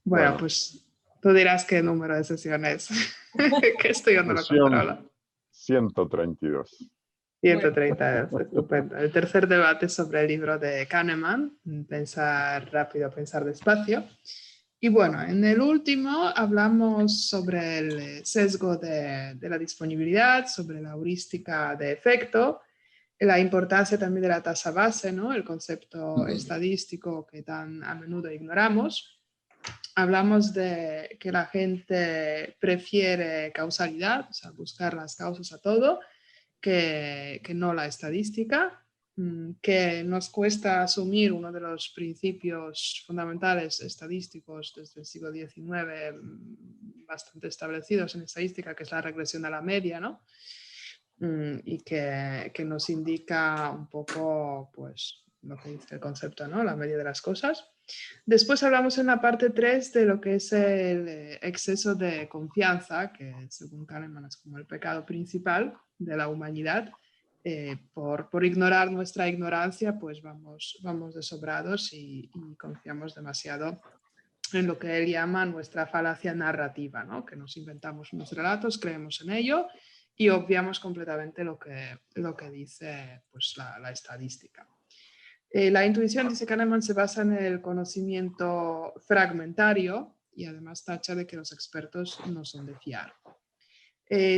Bueno, Bueno, pues tú dirás qué número de sesiones, que esto yo no lo sesión controlo. 132. 132, estupendo. El tercer debate sobre el libro de Kahneman, Pensar rápido, pensar despacio. Y bueno, en el último hablamos sobre el sesgo de la disponibilidad, sobre la heurística de efecto, la importancia también de la tasa base, ¿no? El concepto estadístico que tan a menudo ignoramos. Hablamos de que la gente prefiere causalidad, o sea, buscar las causas a todo, que no la estadística, que nos cuesta asumir uno de los principios fundamentales estadísticos desde el siglo XIX, bastante establecidos en estadística, que es la regresión a la media, ¿no? Y que nos indica un poco, pues, lo que dice el concepto, ¿no? La media de las cosas. Después hablamos en la parte 3 de lo que es el exceso de confianza, que según Kahneman es como el pecado principal de la humanidad. Por ignorar nuestra ignorancia, pues vamos de sobrados y confiamos demasiado en lo que él llama nuestra falacia narrativa, ¿no? Que nos inventamos unos relatos, creemos en ello y obviamos completamente lo que dice pues, la estadística. La intuición, dice Kahneman, se basa en el conocimiento fragmentario y además tacha de que los expertos no son de fiar.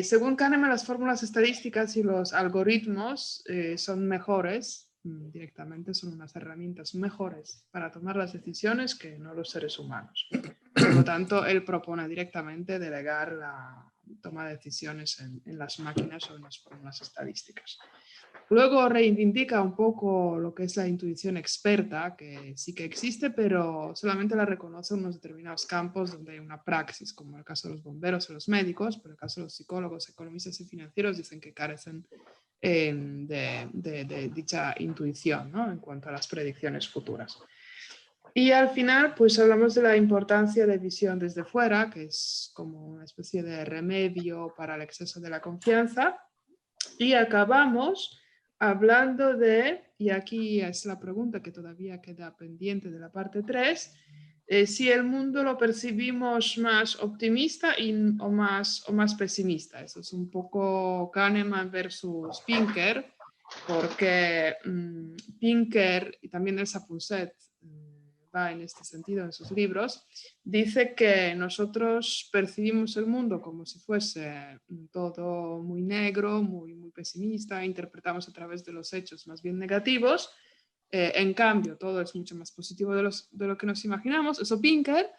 Según Kahneman, las fórmulas estadísticas y los algoritmos son mejores, directamente son unas herramientas mejores para tomar las decisiones que no los seres humanos. Por lo tanto, él propone directamente delegar la toma de decisiones en las máquinas o en las fórmulas estadísticas. Luego reivindica un poco lo que es la intuición experta, que sí que existe, pero solamente la reconoce en unos determinados campos donde hay una praxis, como el caso de los bomberos o los médicos, pero el caso de los psicólogos, economistas y financieros dicen que carecen de dicha intuición, ¿no? En cuanto a las predicciones futuras. Y al final, pues hablamos de la importancia de visión desde fuera, que es como una especie de remedio para el exceso de la confianza. Y acabamos hablando de, y aquí es la pregunta que todavía queda pendiente de la parte 3, si el mundo lo percibimos más optimista o más pesimista. Eso es un poco Kahneman versus Pinker, porque Pinker y también Elsa Punset va en este sentido en sus libros, dice que nosotros percibimos el mundo como si fuese todo muy negro, muy pesimista, interpretamos a través de los hechos más bien negativos, en cambio todo es mucho más positivo de lo que nos imaginamos, eso Pinker,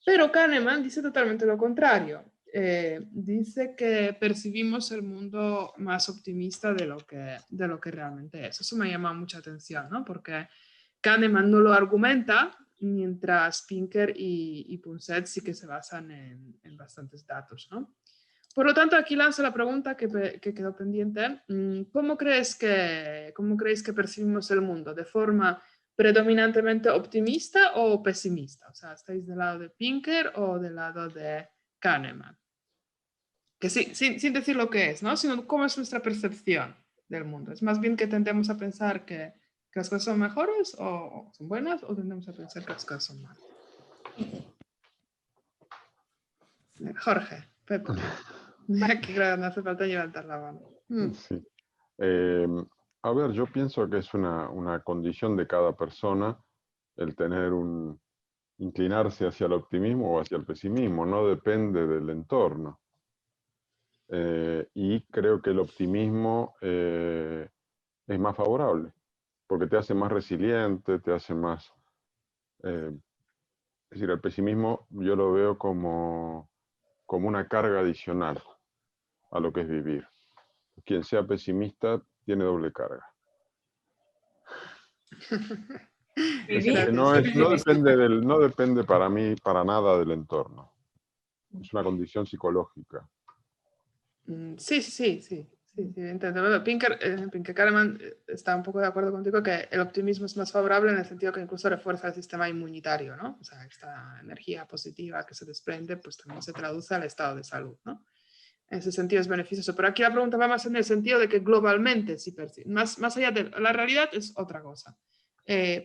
pero Kahneman dice totalmente lo contrario. Dice que percibimos el mundo más optimista de lo que realmente es. Eso me llama mucha atención, ¿no? Porque Kahneman no lo argumenta, mientras Pinker y Punset sí que se basan en bastantes datos, ¿no? Por lo tanto, aquí lanzo la pregunta que quedó pendiente. ¿Cómo creéis que percibimos el mundo? ¿De forma predominantemente optimista o pesimista? O sea, ¿estáis del lado de Pinker o del lado de Kahneman? Que sí, sin decir lo que es, ¿no? Sino cómo es nuestra percepción del mundo. Es más bien que tendemos a pensar que las cosas son mejores o son buenas, o tendemos a pensar que las cosas son malas. Jorge, Pepe. Aquí creo que no hace falta levantar la mano. Sí. Eh, a ver, yo pienso que es una condición de cada persona el tener inclinarse hacia el optimismo o hacia el pesimismo, no depende del entorno. Y creo que el optimismo es más favorable, porque te hace más resiliente, te hace más... es decir, el pesimismo yo lo veo como una carga adicional a lo que es vivir. Quien sea pesimista tiene doble carga. Es decir, que no depende para mí para nada del entorno. Es una condición psicológica. Sí, entiendo. Pinker Kahneman está un poco de acuerdo contigo que el optimismo es más favorable en el sentido que incluso refuerza el sistema inmunitario, ¿no? O sea, esta energía positiva que se desprende, pues también se traduce al estado de salud, ¿no? En ese sentido es beneficioso. Pero aquí la pregunta va más en el sentido de que globalmente sí percibe. Más allá de la realidad es otra cosa.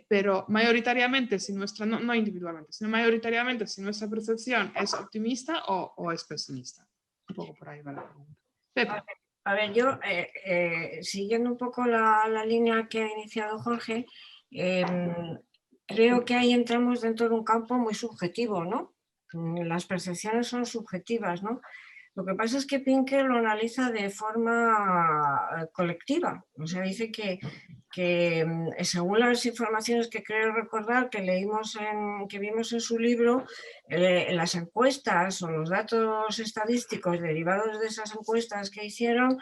pero mayoritariamente, si nuestra, no individualmente, sino mayoritariamente, si nuestra percepción es optimista o es pesimista. Un poco por ahí va la pregunta. Pepa. A ver, yo, siguiendo un poco la línea que ha iniciado Jorge, creo que ahí entramos dentro de un campo muy subjetivo, ¿no? Las percepciones son subjetivas, ¿no? Lo que pasa es que Pinker lo analiza de forma colectiva, o sea, dice que según las informaciones que creo recordar que vimos en su libro, las encuestas o los datos estadísticos derivados de esas encuestas que hicieron,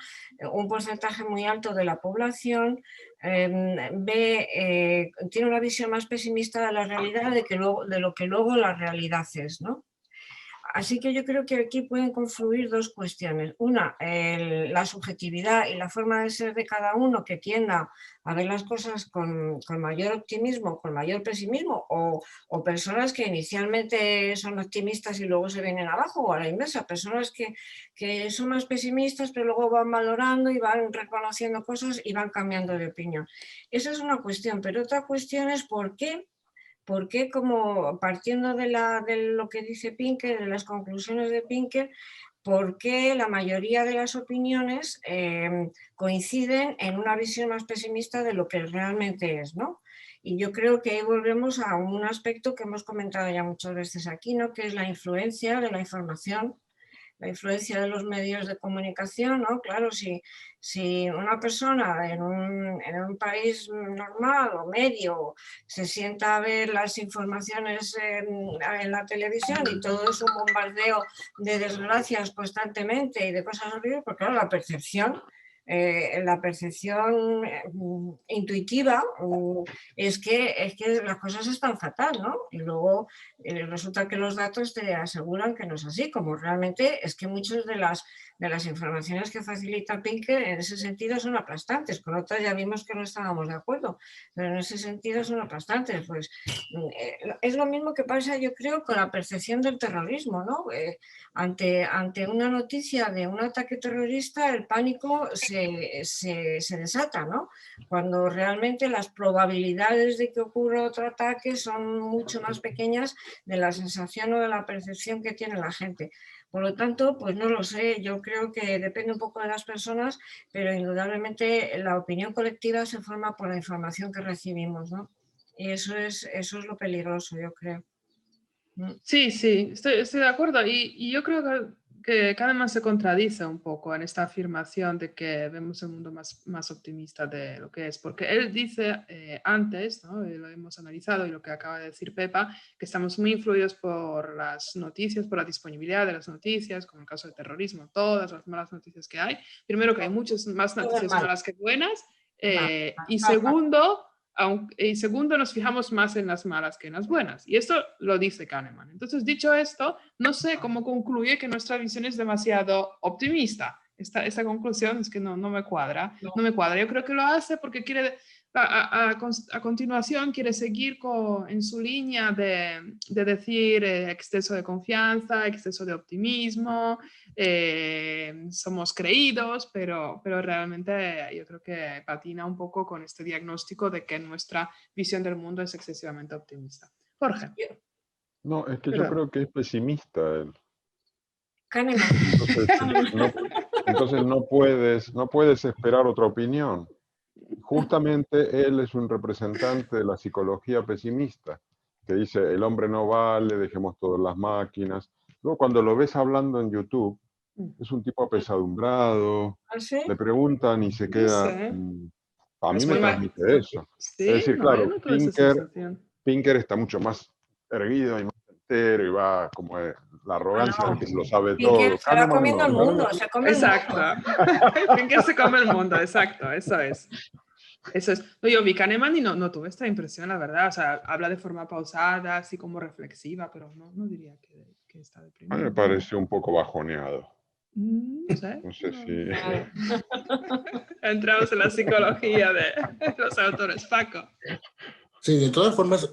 un porcentaje muy alto de la población tiene una visión más pesimista de la realidad de lo que luego la realidad es, ¿no? Así que yo creo que aquí pueden confluir dos cuestiones. Una, la subjetividad y la forma de ser de cada uno que tienda a ver las cosas con mayor optimismo, con mayor pesimismo, o personas que inicialmente son optimistas y luego se vienen abajo, o a la inversa, personas que son más pesimistas pero luego van valorando y van reconociendo cosas y van cambiando de opinión. Esa es una cuestión, pero otra cuestión es por qué, como partiendo de lo que dice Pinker, de las conclusiones de Pinker, por qué la mayoría de las opiniones coinciden en una visión más pesimista de lo que realmente es, ¿no? Y yo creo que ahí volvemos a un aspecto que hemos comentado ya muchas veces aquí, ¿no? Que es la influencia de la información, la influencia de los medios de comunicación, ¿no? Claro, si una persona en un país normal o medio se sienta a ver las informaciones en la televisión y todo es un bombardeo de desgracias constantemente y de cosas horribles, porque claro, la percepción intuitiva es que las cosas están fatal, ¿no? Y luego resulta que los datos te aseguran que no es así, como realmente es que muchas de las informaciones que facilita Pinker en ese sentido son aplastantes, con otras ya vimos que no estábamos de acuerdo, pero en ese sentido son aplastantes. Pues es lo mismo que pasa, yo creo, con la percepción del terrorismo, ¿no? Ante una noticia de un ataque terrorista, el pánico se desata, ¿no? Cuando realmente las probabilidades de que ocurra otro ataque son mucho más pequeñas de la sensación o de la percepción que tiene la gente. Por lo tanto, pues no lo sé, yo creo que depende un poco de las personas, pero indudablemente la opinión colectiva se forma por la información que recibimos, ¿no? Y eso es lo peligroso, yo creo. Sí, estoy de acuerdo y yo creo que Kahneman se contradice un poco en esta afirmación de que vemos el mundo más optimista de lo que es, porque él dice antes, ¿no? Lo hemos analizado y lo que acaba de decir Pepa, que estamos muy influidos por las noticias, por la disponibilidad de las noticias, como el caso del terrorismo, todas las malas noticias que hay. Primero, que hay muchas más noticias malas que buenas, y segundo, nos fijamos más en las malas que en las buenas. Y esto lo dice Kahneman. Entonces, dicho esto, no sé cómo concluye que nuestra visión es demasiado optimista. Esta conclusión es que no me cuadra. No me cuadra. Yo creo que lo hace porque quiere, a continuación, quiere seguir en su línea de decir exceso de confianza, exceso de optimismo, somos creídos, pero realmente yo creo que patina un poco con este diagnóstico de que nuestra visión del mundo es excesivamente optimista. Jorge. No, es que yo creo que es pesimista él. Entonces no puedes esperar otra opinión. Justamente él es un representante de la psicología pesimista, que dice el hombre no vale, dejemos todas las máquinas. Luego cuando lo ves hablando en YouTube, es un tipo apesadumbrado, ¿Sí? le preguntan y se queda... A mí me transmite eso. Sí, es decir, no, claro, Pinker está mucho más erguido y más entero y va como la arrogancia de que se lo sabe Pinker todo. Se va comiendo el mundo, se come el mundo. Exacto. Pinker se come el mundo, exacto, eso es. No, yo vi Kahneman y no tuve esta impresión, la verdad. O sea, habla de forma pausada, así como reflexiva, pero no diría que está deprimido. A mí me pareció un poco bajoneado. No sé. No sé si... Entramos en la psicología de los autores. Paco. Sí, de todas formas,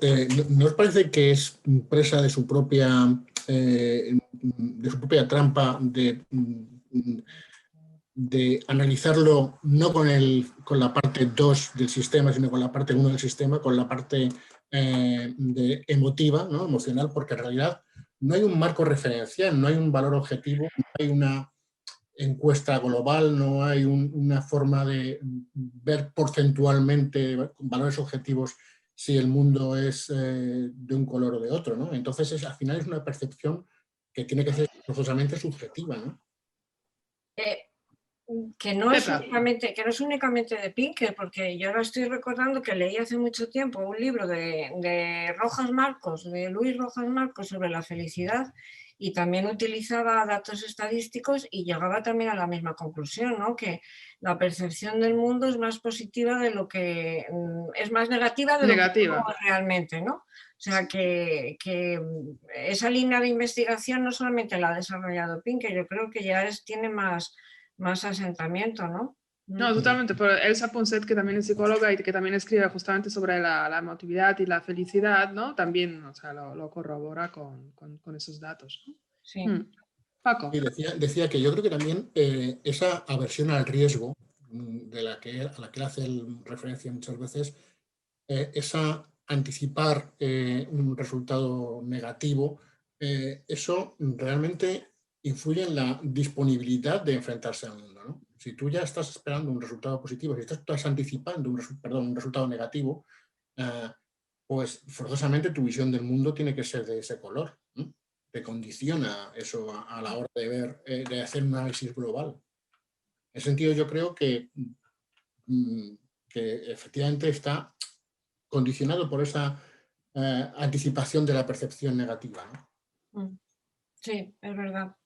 ¿no os parece que es presa de su propia trampa de de analizarlo no con la parte 2 del sistema, sino con la parte 1 del sistema, con la parte emotiva, ¿no? Emocional, porque en realidad no hay un marco referencial, no hay un valor objetivo, no hay una encuesta global, no hay una forma de ver porcentualmente con valores objetivos si el mundo es de un color o de otro, ¿no? Entonces, al final es una percepción que tiene que ser forzosamente subjetiva, ¿no? Que no es Pepa. únicamente de Pinker, porque yo ahora estoy recordando que leí hace mucho tiempo un libro de Rojas Marcos, de Luis Rojas Marcos, sobre la felicidad, y también utilizaba datos estadísticos y llegaba también a la misma conclusión, ¿no? Que la percepción del mundo es más positiva de lo que es más negativa de lo que es realmente, ¿no? O sea, que esa línea de investigación no solamente la ha desarrollado Pinker, yo creo que ya tiene más asentamiento, ¿no? No, totalmente. Pero Elsa Ponset, que también es psicóloga y que también escribe justamente sobre la emotividad y la felicidad, ¿no? También, o sea, lo corrobora con esos datos, ¿no? Sí. Paco. Y decía que yo creo que también esa aversión al riesgo a la que él hace referencia muchas veces, esa anticipar un resultado negativo, eso realmente influye en la disponibilidad de enfrentarse al mundo, ¿no? Si tú ya estás esperando un resultado positivo, si estás anticipando un resultado negativo, pues forzosamente tu visión del mundo tiene que ser de ese color, ¿no? Te condiciona eso a la hora de ver, de hacer un análisis global. En ese sentido, yo creo que efectivamente está condicionado por esa anticipación de la percepción negativa, ¿no? Sí, es verdad.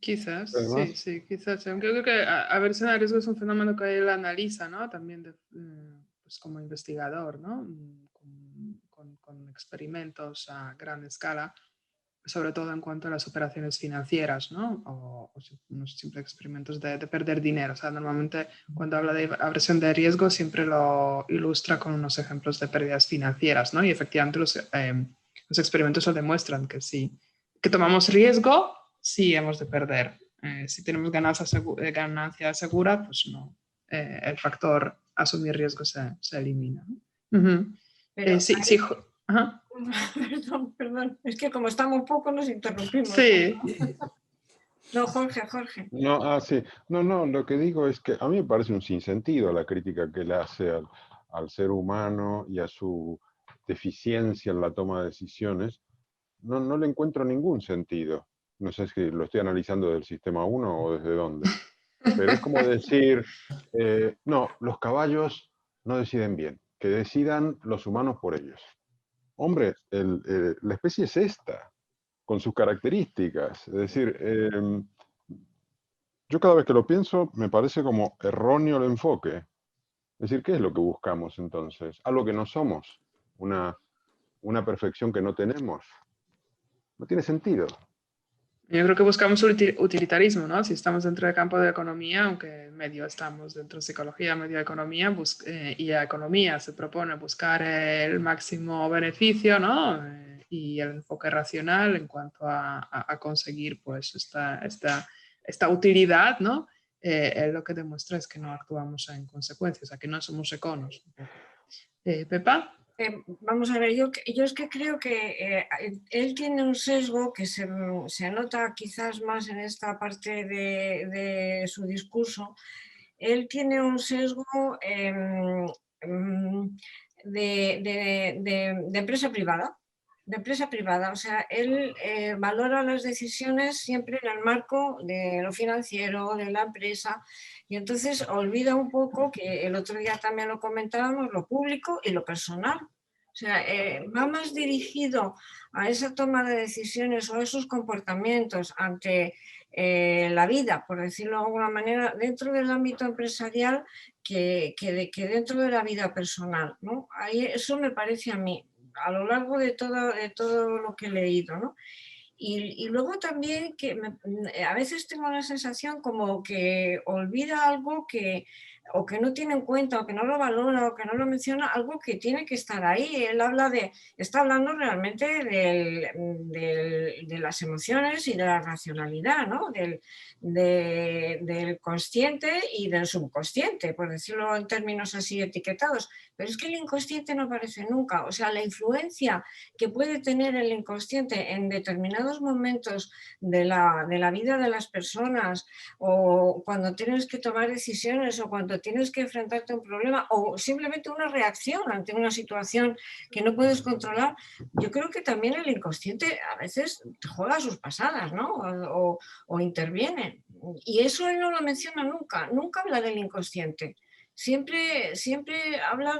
Quizás, Además, sí, quizás. Aunque yo creo que aversión al riesgo es un fenómeno que él analiza, ¿no? También pues como investigador, ¿no? Con experimentos a gran escala, sobre todo en cuanto a las operaciones financieras, ¿no? O unos simples experimentos de perder dinero. O sea, normalmente cuando habla de aversión de riesgo siempre lo ilustra con unos ejemplos de pérdidas financieras, ¿no? Y efectivamente los experimentos lo demuestran que sí, que tomamos riesgo, sí hemos de perder. Si tenemos ganancia segura, pues no. El factor asumir riesgo se elimina, ¿no? Pero Sí, sí. Ajá. Perdón, es que como estamos poco nos interrumpimos. Sí. No, Jorge. No, sí. No, lo que digo es que a mí me parece un sinsentido la crítica que le hace al ser humano y a su deficiencia en la toma de decisiones. No le encuentro ningún sentido. No sé si lo estoy analizando del sistema 1 o desde dónde. Pero es como decir, no, los caballos no deciden bien, que decidan los humanos por ellos. Hombre, la especie es esta, con sus características. Es decir, yo cada vez que lo pienso me parece como erróneo el enfoque. Es decir, ¿qué es lo que buscamos entonces? ¿Algo que no somos? ¿Una perfección que no tenemos? No tiene sentido. Yo creo que buscamos utilitarismo, ¿no? Si estamos dentro del campo de economía, aunque medio estamos dentro de psicología, medio de economía, y a economía se propone buscar el máximo beneficio, ¿no? Y el enfoque racional en cuanto a conseguir pues esta utilidad, ¿no? Lo que demuestra es que no actuamos en consecuencia, o sea, que no somos econos. Pepa. Vamos a ver, yo es que creo que él tiene un sesgo que se nota quizás más en esta parte de su discurso. Él tiene un sesgo de empresa privada. De empresa privada, o sea, él valora las decisiones siempre en el marco de lo financiero, de la empresa, y entonces olvida un poco, que el otro día también lo comentábamos, lo público y lo personal. O sea, va más dirigido a esa toma de decisiones o a esos comportamientos ante la vida, por decirlo de alguna manera, dentro del ámbito empresarial que dentro de la vida personal, ¿no? Ahí, eso me parece a mí, a lo largo de todo lo que he leído, ¿no? Y luego también que a veces tengo la sensación como que olvida algo que o que no tiene en cuenta, o que no lo valora, o que no lo menciona, algo que tiene que estar ahí. Él está hablando realmente de las emociones y de la racionalidad, ¿no? Del consciente y del subconsciente, por decirlo en términos así etiquetados. Pero es que el inconsciente no aparece nunca. O sea, la influencia que puede tener el inconsciente en determinados momentos de la vida de las personas, o cuando tienes que tomar decisiones, o cuando tienes que enfrentarte a un problema, o simplemente una reacción ante una situación que no puedes controlar, yo creo que también el inconsciente a veces juega sus pasadas, ¿no? O interviene. Y eso él no lo menciona nunca, nunca habla del inconsciente. Siempre habla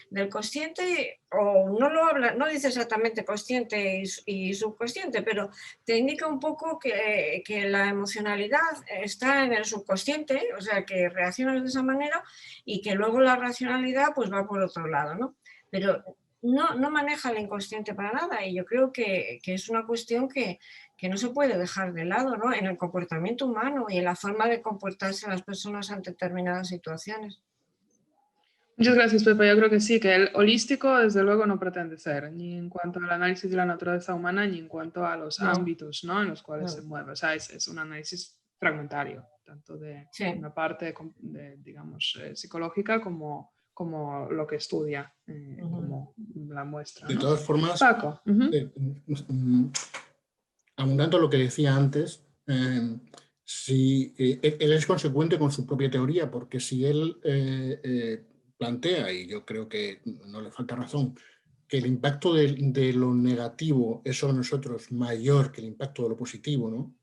del consciente, o no lo habla, no dice exactamente consciente y subconsciente, pero te indica un poco que la emocionalidad está en el subconsciente, o sea, que reaccionas de esa manera, y que luego la racionalidad pues va por otro lado, ¿no? Pero no maneja el inconsciente para nada, y yo creo que es una cuestión que no se puede dejar de lado, ¿no? En el comportamiento humano y en la forma de comportarse las personas ante determinadas situaciones. Muchas gracias, Pepa. Yo creo que sí, que el holístico desde luego no pretende ser, ni en cuanto al análisis de la naturaleza humana, ni en cuanto a los ámbitos, ¿no?, en los cuales se mueve. O sea, es un análisis fragmentario, tanto de una parte, digamos, psicológica como lo que estudia, como la muestra, ¿no? De todas formas, Paco. abundando lo que decía antes, si él es consecuente con su propia teoría, porque si él plantea, y yo creo que no le falta razón, que el impacto de lo negativo es sobre nosotros mayor que el impacto de lo positivo, ¿no?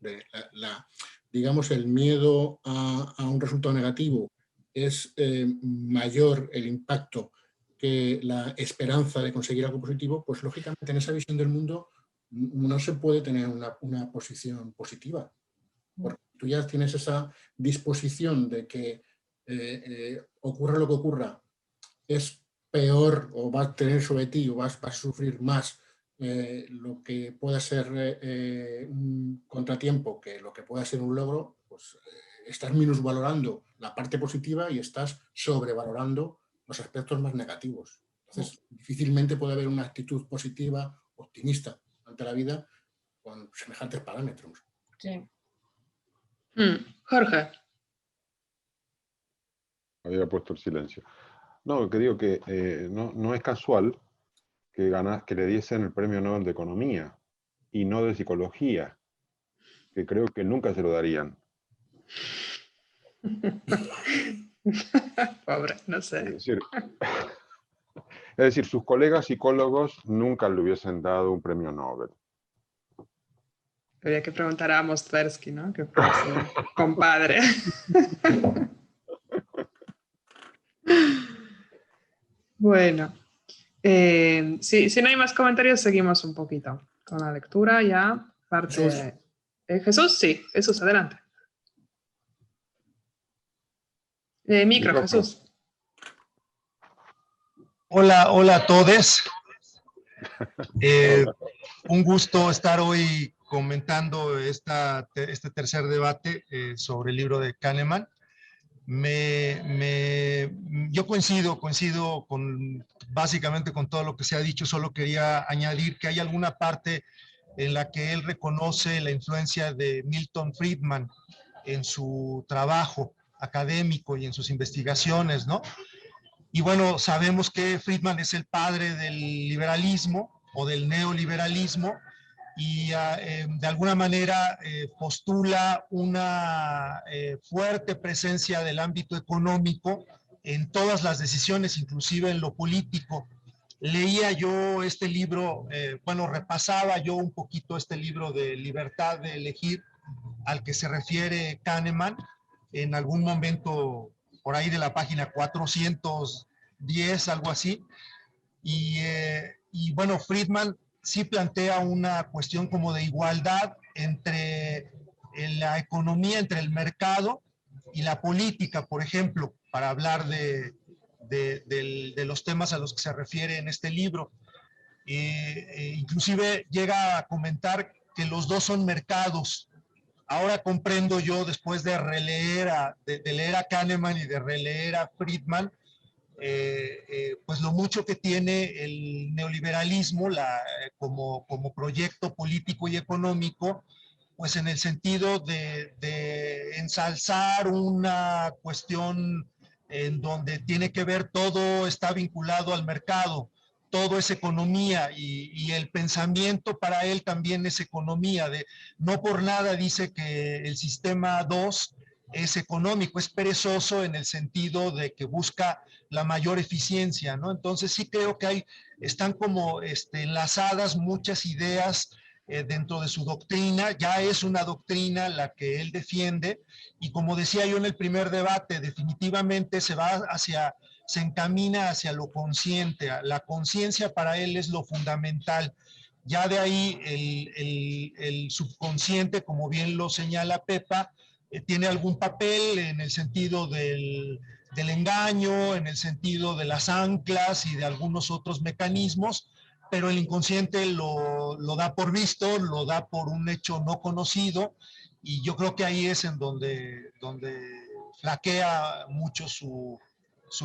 Digamos, el miedo a un resultado negativo es mayor el impacto que la esperanza de conseguir algo positivo, pues lógicamente en esa visión del mundo no se puede tener una posición positiva, porque tú ya tienes esa disposición de que ocurra lo que ocurra, es peor o va a tener sobre ti o vas a sufrir más lo que pueda ser un contratiempo que lo que pueda ser un logro, pues estás minusvalorando la parte positiva y estás sobrevalorando los aspectos más negativos. Entonces, difícilmente puede haber una actitud positiva, optimista ante la vida con semejantes parámetros. Sí. Jorge. Había puesto el silencio. No, que digo que no es casual que le diesen el premio Nobel de Economía y no de Psicología, que creo que nunca se lo darían. Pobre, no sé. Es decir, sus colegas psicólogos nunca le hubiesen dado un premio Nobel. Habría que preguntar a Amos Tversky, ¿no? Que fue su compadre. Bueno, si no hay más comentarios, seguimos un poquito con la lectura ya. Jesús. Jesús, sí. Jesús, adelante. Micro, Jesús. Hola a todos. Un gusto estar hoy comentando este tercer debate sobre el libro de Kahneman. Yo coincido básicamente con todo lo que se ha dicho, solo quería añadir que hay alguna parte en la que él reconoce la influencia de Milton Friedman en su trabajo académico y en sus investigaciones, ¿no? Y bueno, sabemos que Friedman es el padre del liberalismo o del neoliberalismo y de alguna manera postula una fuerte presencia del ámbito económico en todas las decisiones, inclusive en lo político. Leía yo este libro, repasaba yo un poquito este libro de Libertad de Elegir al que se refiere Kahneman en algún momento por ahí de la página 410, algo así. Y bueno, Friedman sí plantea una cuestión como de igualdad entre la economía, entre el mercado y la política, por ejemplo, para hablar de los temas a los que se refiere en este libro. Inclusive llega a comentar que los dos son mercados, ahora comprendo yo, después de releer de leer a Kahneman y de releer a Friedman, pues lo mucho que tiene el neoliberalismo como proyecto político y económico, pues en el sentido de ensalzar una cuestión en donde tiene que ver todo está vinculado al mercado, todo es economía y el pensamiento para él también es economía. No por nada dice que el sistema 2 es económico, es perezoso en el sentido de que busca la mayor eficiencia, ¿no? Entonces sí creo que están como enlazadas muchas ideas dentro de su doctrina, ya es una doctrina la que él defiende, y como decía yo en el primer debate, definitivamente se encamina hacia lo consciente, la conciencia para él es lo fundamental. Ya de ahí el subconsciente, como bien lo señala Pepa, tiene algún papel en el sentido del engaño, en el sentido de las anclas y de algunos otros mecanismos, pero el inconsciente lo da por visto, lo da por un hecho no conocido, y yo creo que ahí es en donde flaquea mucho su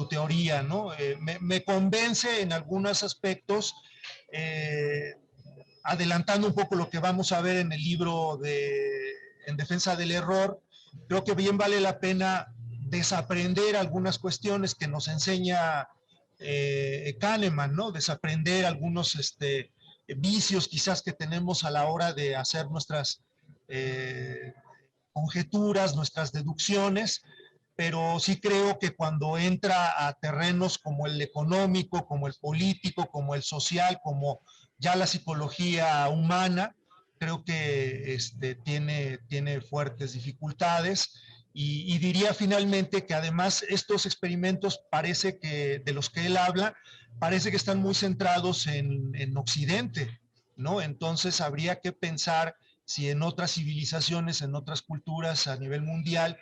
teoría, ¿no? Me convence en algunos aspectos, adelantando un poco lo que vamos a ver en el libro En defensa del error. Creo que bien vale la pena desaprender algunas cuestiones que nos enseña Kahneman, ¿no? Desaprender algunos vicios quizás que tenemos a la hora de hacer nuestras conjeturas, nuestras deducciones, pero sí creo que cuando entra a terrenos como el económico, como el político, como el social, como ya la psicología humana, creo que tiene fuertes dificultades. Y diría finalmente que además estos experimentos parece que, de los que él habla, parece que están muy centrados en Occidente, ¿no? Entonces habría que pensar si en otras civilizaciones, en otras culturas a nivel mundial,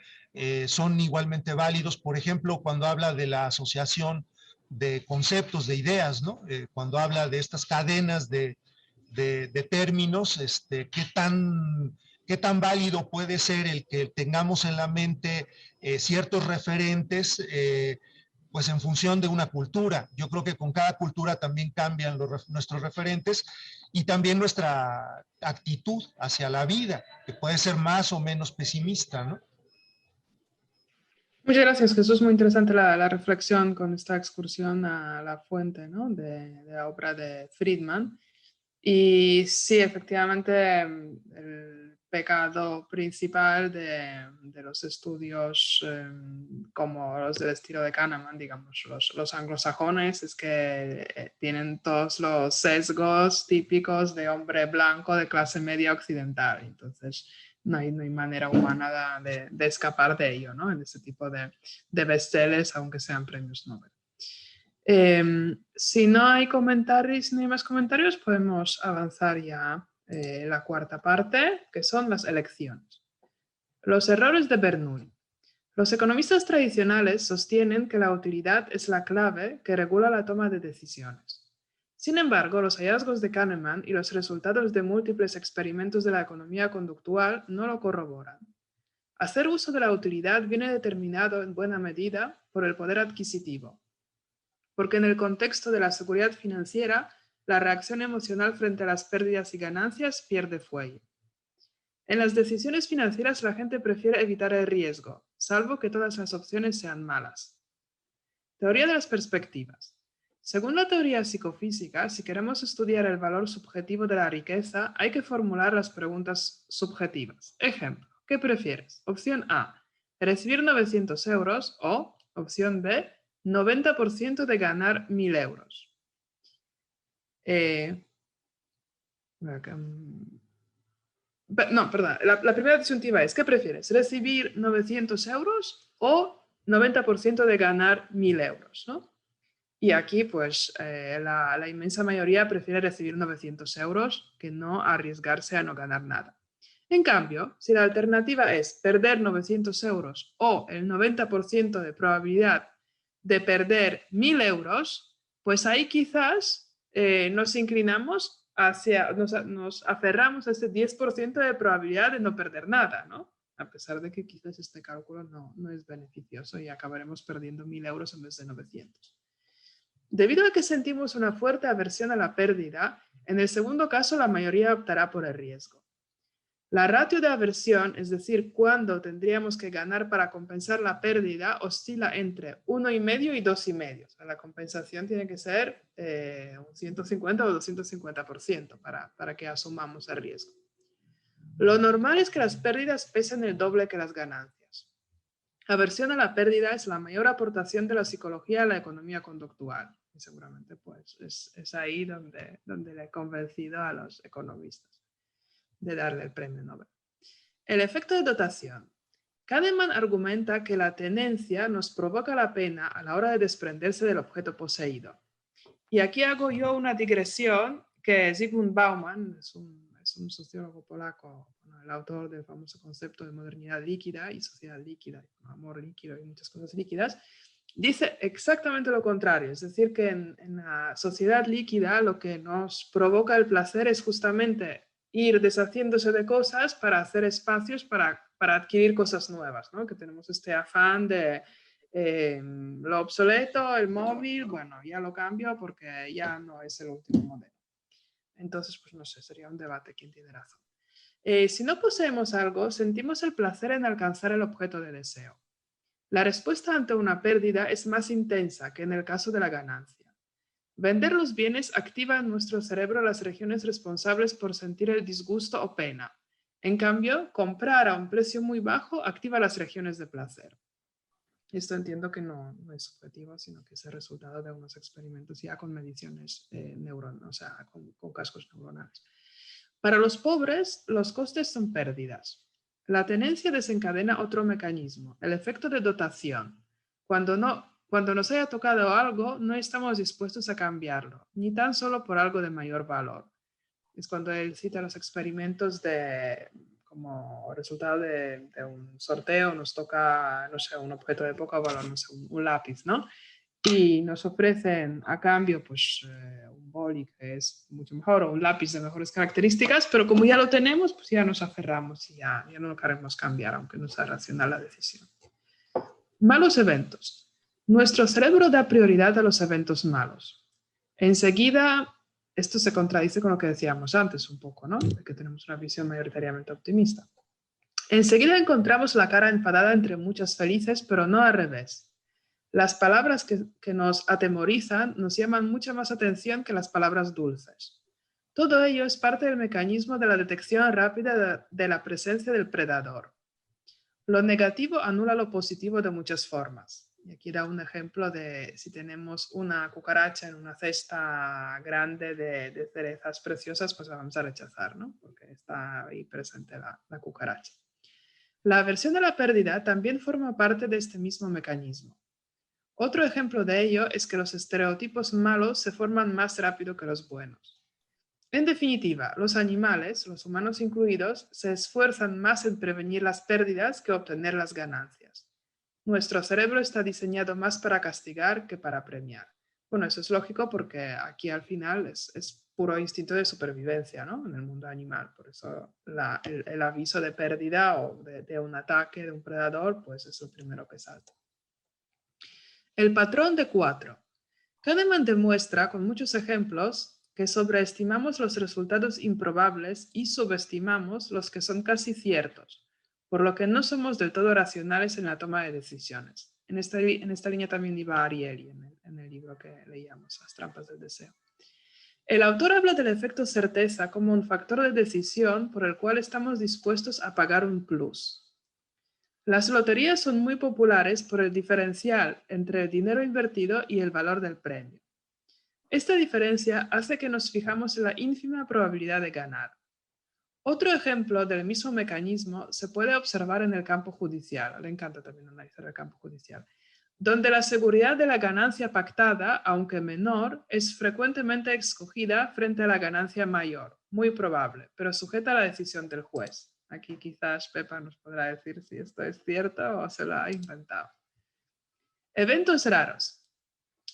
son igualmente válidos. Por ejemplo, cuando habla de la asociación de conceptos, de ideas, ¿no? Cuando habla de estas cadenas de términos, ¿qué tan válido puede ser el que tengamos en la mente ciertos referentes pues en función de una cultura? Yo creo que con cada cultura también cambian nuestros referentes y también nuestra actitud hacia la vida, que puede ser más o menos pesimista, ¿no? Muchas gracias, Jesús. Muy interesante la reflexión con esta excursión a la fuente, ¿no? de la obra de Friedman. Y sí, efectivamente, el pecado principal de los estudios como los del estilo de Kahneman, digamos, los anglosajones, es que tienen todos los sesgos típicos de hombre blanco de clase media occidental. Entonces, no hay manera humana de escapar de ello, ¿no? En ese tipo de bestsellers, aunque sean premios Nobel. Si no hay comentarios ni más comentarios, podemos avanzar ya la cuarta parte, que son las elecciones. Los errores de Bernoulli. Los economistas tradicionales sostienen que la utilidad es la clave que regula la toma de decisiones. Sin embargo, los hallazgos de Kahneman y los resultados de múltiples experimentos de la economía conductual no lo corroboran. Hacer uso de la utilidad viene determinado en buena medida por el poder adquisitivo, porque en el contexto de la seguridad financiera, la reacción emocional frente a las pérdidas y ganancias pierde fuelle. En las decisiones financieras la gente prefiere evitar el riesgo, salvo que todas las opciones sean malas. Teoría de las perspectivas. Según la teoría psicofísica, si queremos estudiar el valor subjetivo de la riqueza, hay que formular las preguntas subjetivas. Ejemplo, ¿qué prefieres? Opción A, recibir 900 euros o, opción B, 90% de ganar 1.000 euros. No, perdón. La primera disyuntiva es, ¿qué prefieres? ¿Recibir 900 euros o 90% de ganar 1.000 euros? ¿No? Y aquí, pues, la inmensa mayoría prefiere recibir 900 euros que no arriesgarse a no ganar nada. En cambio, si la alternativa es perder 900 euros o el 90% de probabilidad de perder 1.000 euros, pues ahí quizás nos inclinamos nos aferramos a ese 10% de probabilidad de no perder nada, ¿no? A pesar de que quizás este cálculo no es beneficioso y acabaremos perdiendo 1.000 euros en vez de 900. Debido a que sentimos una fuerte aversión a la pérdida, en el segundo caso la mayoría optará por el riesgo. La ratio de aversión, es decir, cuándo tendríamos que ganar para compensar la pérdida, oscila entre 1,5 y 2,5. O sea, la compensación tiene que ser un 150 o 250% para que asumamos el riesgo. Lo normal es que las pérdidas pesen el doble que las ganancias. Aversión a la pérdida es la mayor aportación de la psicología a la economía conductual. Y seguramente pues, es ahí donde le he convencido a los economistas de darle el premio Nobel. El efecto de dotación. Kahneman argumenta que la tenencia nos provoca la pena a la hora de desprenderse del objeto poseído. Y aquí hago yo una digresión que Zygmunt Bauman, es un sociólogo polaco, el autor del famoso concepto de modernidad líquida y sociedad líquida, amor líquido y muchas cosas líquidas, dice exactamente lo contrario. Es decir, que en la sociedad líquida lo que nos provoca el placer es justamente ir deshaciéndose de cosas para hacer espacios para adquirir cosas nuevas, ¿no? Que tenemos este afán de lo obsoleto, el móvil, bueno, ya lo cambio porque ya no es el último modelo. Entonces, pues no sé, sería un debate quién tiene razón. Si no poseemos algo, sentimos el placer en alcanzar el objeto de deseo. La respuesta ante una pérdida es más intensa que en el caso de la ganancia. Vender los bienes activa en nuestro cerebro las regiones responsables por sentir el disgusto o pena. En cambio, comprar a un precio muy bajo activa las regiones de placer. Esto entiendo que no es subjetivo, sino que es el resultado de unos experimentos ya con mediciones o sea, con cascos neuronales. Para los pobres, los costes son pérdidas. La tenencia desencadena otro mecanismo, el efecto de dotación. Cuando nos haya tocado algo, no estamos dispuestos a cambiarlo, ni tan solo por algo de mayor valor. Es cuando él cita los experimentos como resultado de un sorteo, nos toca, no sé, un objeto de poco valor, no sé, un lápiz, ¿no? Y nos ofrecen a cambio, pues, un boli que es mucho mejor o un lápiz de mejores características, pero como ya lo tenemos, pues ya nos aferramos y ya no lo queremos cambiar, aunque no sea racional la decisión. Malos eventos. Nuestro cerebro da prioridad a los eventos malos. Enseguida, esto se contradice con lo que decíamos antes un poco, ¿no? De que tenemos una visión mayoritariamente optimista. Enseguida encontramos la cara enfadada entre muchas felices, pero no al revés. Las palabras que nos atemorizan nos llaman mucha más atención que las palabras dulces. Todo ello es parte del mecanismo de la detección rápida de la presencia del predador. Lo negativo anula lo positivo de muchas formas. Y aquí da un ejemplo de si tenemos una cucaracha en una cesta grande de cerezas preciosas, pues la vamos a rechazar, ¿no? Porque está ahí presente la cucaracha. La aversión a la pérdida también forma parte de este mismo mecanismo. Otro ejemplo de ello es que los estereotipos malos se forman más rápido que los buenos. En definitiva, los animales, los humanos incluidos, se esfuerzan más en prevenir las pérdidas que obtener las ganancias. Nuestro cerebro está diseñado más para castigar que para premiar. Bueno, eso es lógico porque aquí al final es puro instinto de supervivencia, ¿no? En el mundo animal. Por eso el aviso de pérdida o de un ataque de un predador, pues es el primero que salta. El patrón de 4. Kahneman demuestra con muchos ejemplos que sobreestimamos los resultados improbables y subestimamos los que son casi ciertos, por lo que no somos del todo racionales en la toma de decisiones. En esta línea también iba Ariely en el libro que leíamos, Las trampas del deseo. El autor habla del efecto certeza como un factor de decisión por el cual estamos dispuestos a pagar un plus. Las loterías son muy populares por el diferencial entre el dinero invertido y el valor del premio. Esta diferencia hace que nos fijamos en la ínfima probabilidad de ganar. Otro ejemplo del mismo mecanismo se puede observar en el campo judicial, le encanta también analizar el campo judicial, donde la seguridad de la ganancia pactada, aunque menor, es frecuentemente escogida frente a la ganancia mayor, muy probable, pero sujeta a la decisión del juez. Aquí quizás Pepa nos podrá decir si esto es cierto o se lo ha inventado. Eventos raros.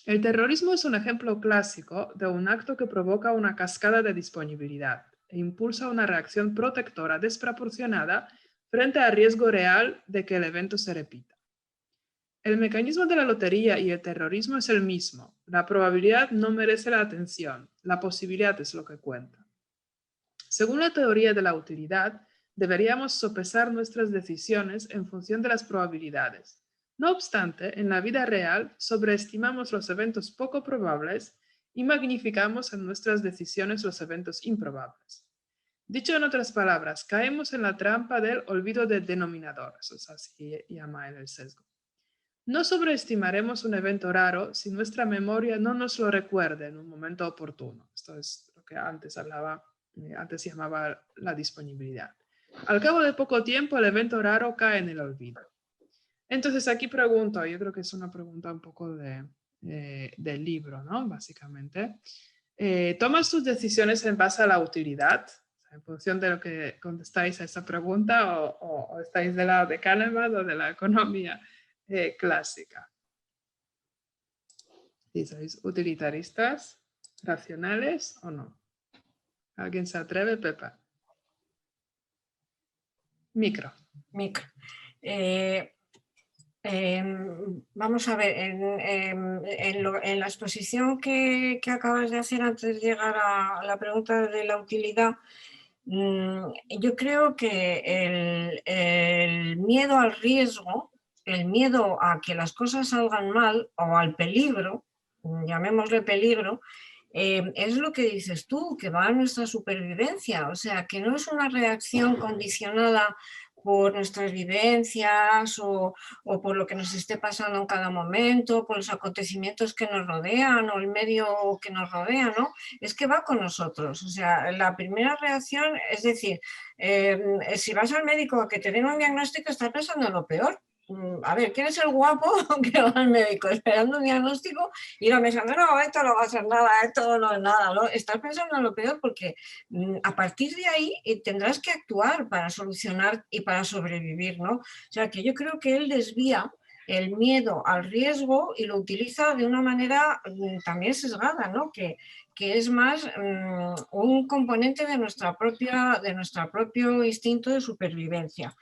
El terrorismo es un ejemplo clásico de un acto que provoca una cascada de disponibilidad e impulsa una reacción protectora desproporcionada frente al riesgo real de que el evento se repita. El mecanismo de la lotería y el terrorismo es el mismo. La probabilidad no merece la atención, la posibilidad es lo que cuenta. Según la teoría de la utilidad, deberíamos sopesar nuestras decisiones en función de las probabilidades. No obstante, en la vida real sobreestimamos los eventos poco probables y magnificamos en nuestras decisiones los eventos improbables. Dicho en otras palabras, caemos en la trampa del olvido del denominador, eso es así llama el sesgo. No sobreestimaremos un evento raro si nuestra memoria no nos lo recuerde en un momento oportuno. Esto es lo que antes llamaba la disponibilidad. Al cabo de poco tiempo, el evento raro cae en el olvido. Entonces aquí pregunto, yo creo que es una pregunta un poco del libro, ¿no? Básicamente. ¿Tomas tus decisiones en base a la utilidad? En función de lo que contestáis a esa pregunta, o estáis del lado de Kahneman o de la economía clásica. ¿Sí sois utilitaristas, racionales o no? ¿Alguien se atreve, Pepa? Micro. Vamos a ver, en la exposición que acabas de hacer antes de llegar a la pregunta de la utilidad, yo creo que el miedo al riesgo, el miedo a que las cosas salgan mal o al peligro, llamémosle peligro, es lo que dices tú, que va a nuestra supervivencia, o sea, que no es una reacción condicionada por nuestras vivencias o por lo que nos esté pasando en cada momento, por los acontecimientos que nos rodean o el medio que nos rodea, ¿no? Es que va con nosotros. O sea, la primera reacción, es decir, si vas al médico a que te den un diagnóstico, estás pensando en lo peor. A ver, ¿quién es el guapo que va al médico esperando un diagnóstico y no pensando, no, esto no va a ser nada, esto no es nada, ¿no? Estás pensando en lo peor porque a partir de ahí tendrás que actuar para solucionar y para sobrevivir, ¿no? O sea, que yo creo que él desvía el miedo al riesgo y lo utiliza de una manera también sesgada, ¿no? Que es más un componente de nuestro propio instinto de supervivencia.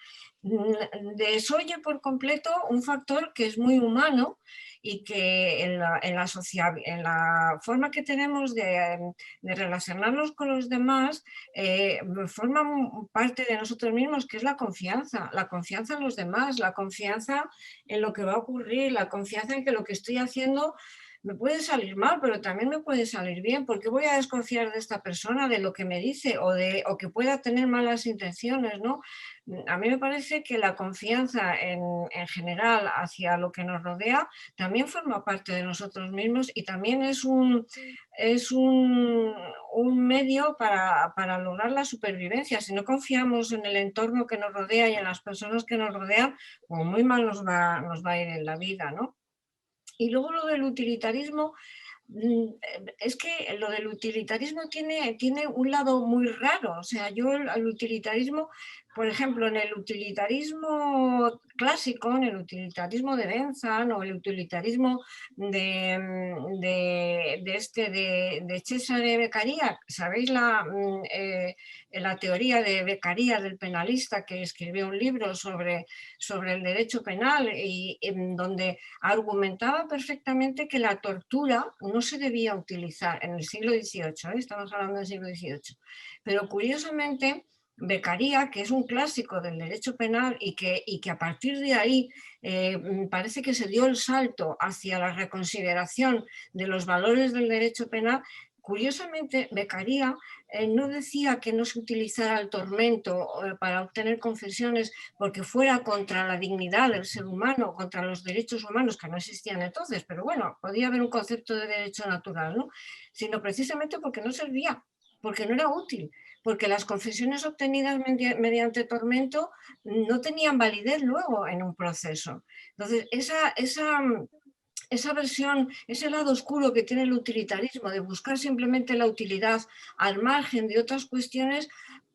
Desoye por completo un factor que es muy humano y que en la forma que tenemos de relacionarnos con los demás forma parte de nosotros mismos, que es la confianza en los demás, la confianza en lo que va a ocurrir, la confianza en que lo que estoy haciendo me puede salir mal, pero también me puede salir bien. ¿Por qué voy a desconfiar de esta persona, de lo que me dice o que pueda tener malas intenciones, ¿no? A mí me parece que la confianza en general hacia lo que nos rodea también forma parte de nosotros mismos y también es un medio para lograr la supervivencia. Si no confiamos en el entorno que nos rodea y en las personas que nos rodean, pues muy mal nos va a ir en la vida, ¿no? Y luego lo del utilitarismo, es que lo del utilitarismo tiene un lado muy raro. O sea, yo el utilitarismo, por ejemplo, en el utilitarismo clásico, en el utilitarismo de Bentham o el utilitarismo de Cesare Beccaria, ¿sabéis la teoría de Beccaria, del penalista, que escribió un libro sobre el derecho penal y donde argumentaba perfectamente que la tortura no se debía utilizar en el siglo XVIII, estamos hablando del siglo XVIII, pero curiosamente Beccaria, que es un clásico del derecho penal y que a partir de ahí parece que se dio el salto hacia la reconsideración de los valores del derecho penal, curiosamente Beccaria no decía que no se utilizara el tormento para obtener confesiones porque fuera contra la dignidad del ser humano, contra los derechos humanos que no existían entonces, pero bueno, podía haber un concepto de derecho natural, ¿no? Sino precisamente porque no servía, porque no era útil, porque las confesiones obtenidas mediante tormento no tenían validez luego en un proceso. Entonces, esa versión, ese lado oscuro que tiene el utilitarismo de buscar simplemente la utilidad al margen de otras cuestiones,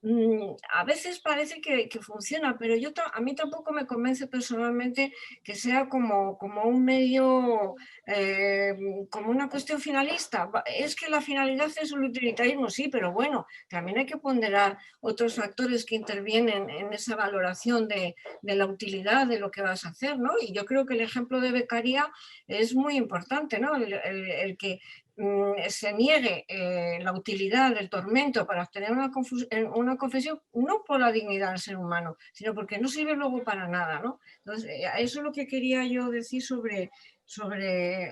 a veces parece que funciona, pero a mí tampoco me convence personalmente que sea como un medio, como una cuestión finalista. Es que la finalidad es el utilitarismo, sí, pero bueno, también hay que ponderar otros factores que intervienen en esa valoración de la utilidad de lo que vas a hacer, ¿no? Y yo creo que el ejemplo de Beccaria es muy importante, ¿no? El que se niegue la utilidad del tormento para obtener una confesión, no por la dignidad del ser humano, sino porque no sirve luego para nada, ¿no? Entonces, eso es lo que quería yo decir sobre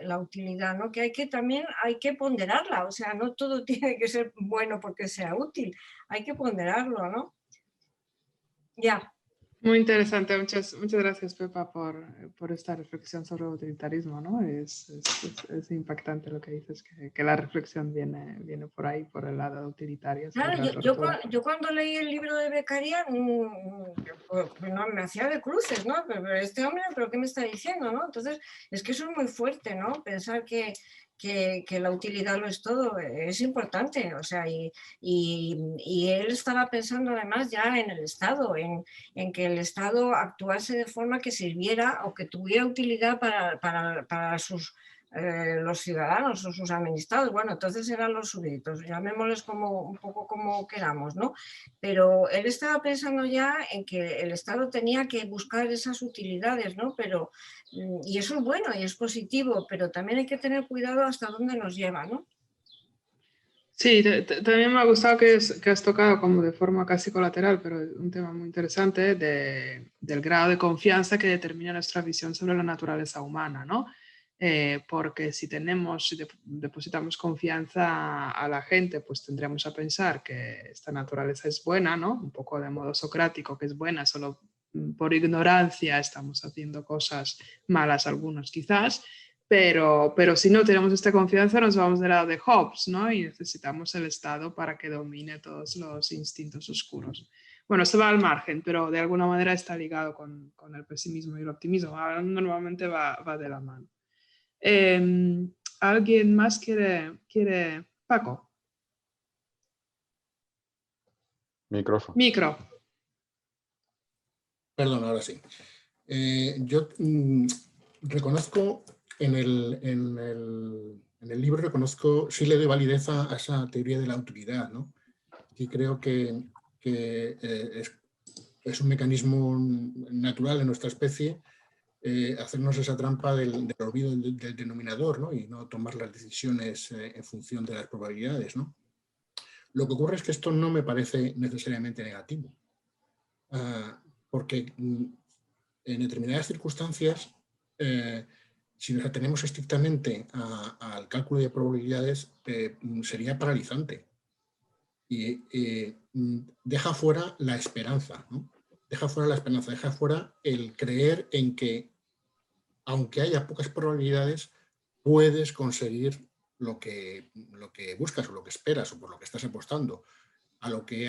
la utilidad, ¿no? Que también hay que ponderarla, o sea, no todo tiene que ser bueno porque sea útil, hay que ponderarlo, ¿no? Ya. Muy interesante, muchas gracias, Pepa, por esta reflexión sobre el utilitarismo, ¿no? Es impactante lo que dices, que la reflexión viene por ahí, por el lado utilitario. Claro, yo cuando leí el libro de Beccaria, pues no, me hacía de cruces, ¿no? Pero este hombre, ¿pero qué me está diciendo, no? Entonces, es que eso es muy fuerte, ¿no? Pensar que la utilidad lo es todo, es importante, o sea, y él estaba pensando además ya en el Estado, en que el Estado actuase de forma que sirviera o que tuviera utilidad para los ciudadanos o sus administrados. Bueno, entonces eran los súbditos, llamémosles un poco como queramos, ¿no? Pero él estaba pensando ya en que el Estado tenía que buscar esas utilidades, ¿no? Pero, y eso es bueno y es positivo, pero también hay que tener cuidado hasta dónde nos lleva, ¿no? Sí, también me ha gustado que has tocado como de forma casi colateral, pero un tema muy interesante del grado de confianza que determina nuestra visión sobre la naturaleza humana, ¿no? Porque si depositamos confianza a la gente, pues tendremos a pensar que esta naturaleza es buena, ¿no? Un poco de modo socrático, que es buena, solo por ignorancia estamos haciendo cosas malas algunos quizás. Pero si no tenemos esta confianza nos vamos del lado de Hobbes, ¿no? Y necesitamos el Estado para que domine todos los instintos oscuros. Bueno, se va al margen, pero de alguna manera está ligado con el pesimismo y el optimismo. Normalmente va de la mano. ¿Alguien más quiere? Paco. Micro. Perdón, ahora sí. Yo reconozco en el libro, sí le doy validez a esa teoría de la utilidad, ¿no? Y creo que es un mecanismo natural en nuestra especie hacernos esa trampa del olvido del denominador, ¿no? Y no tomar las decisiones en función de las probabilidades, ¿no? Lo que ocurre es que esto no me parece necesariamente negativo, porque en determinadas circunstancias, si nos atenemos estrictamente al cálculo de probabilidades, sería paralizante y deja fuera la esperanza, ¿no? Deja fuera el creer en que, aunque haya pocas probabilidades, puedes conseguir lo que buscas o lo que esperas o por lo que estás apostando, a lo que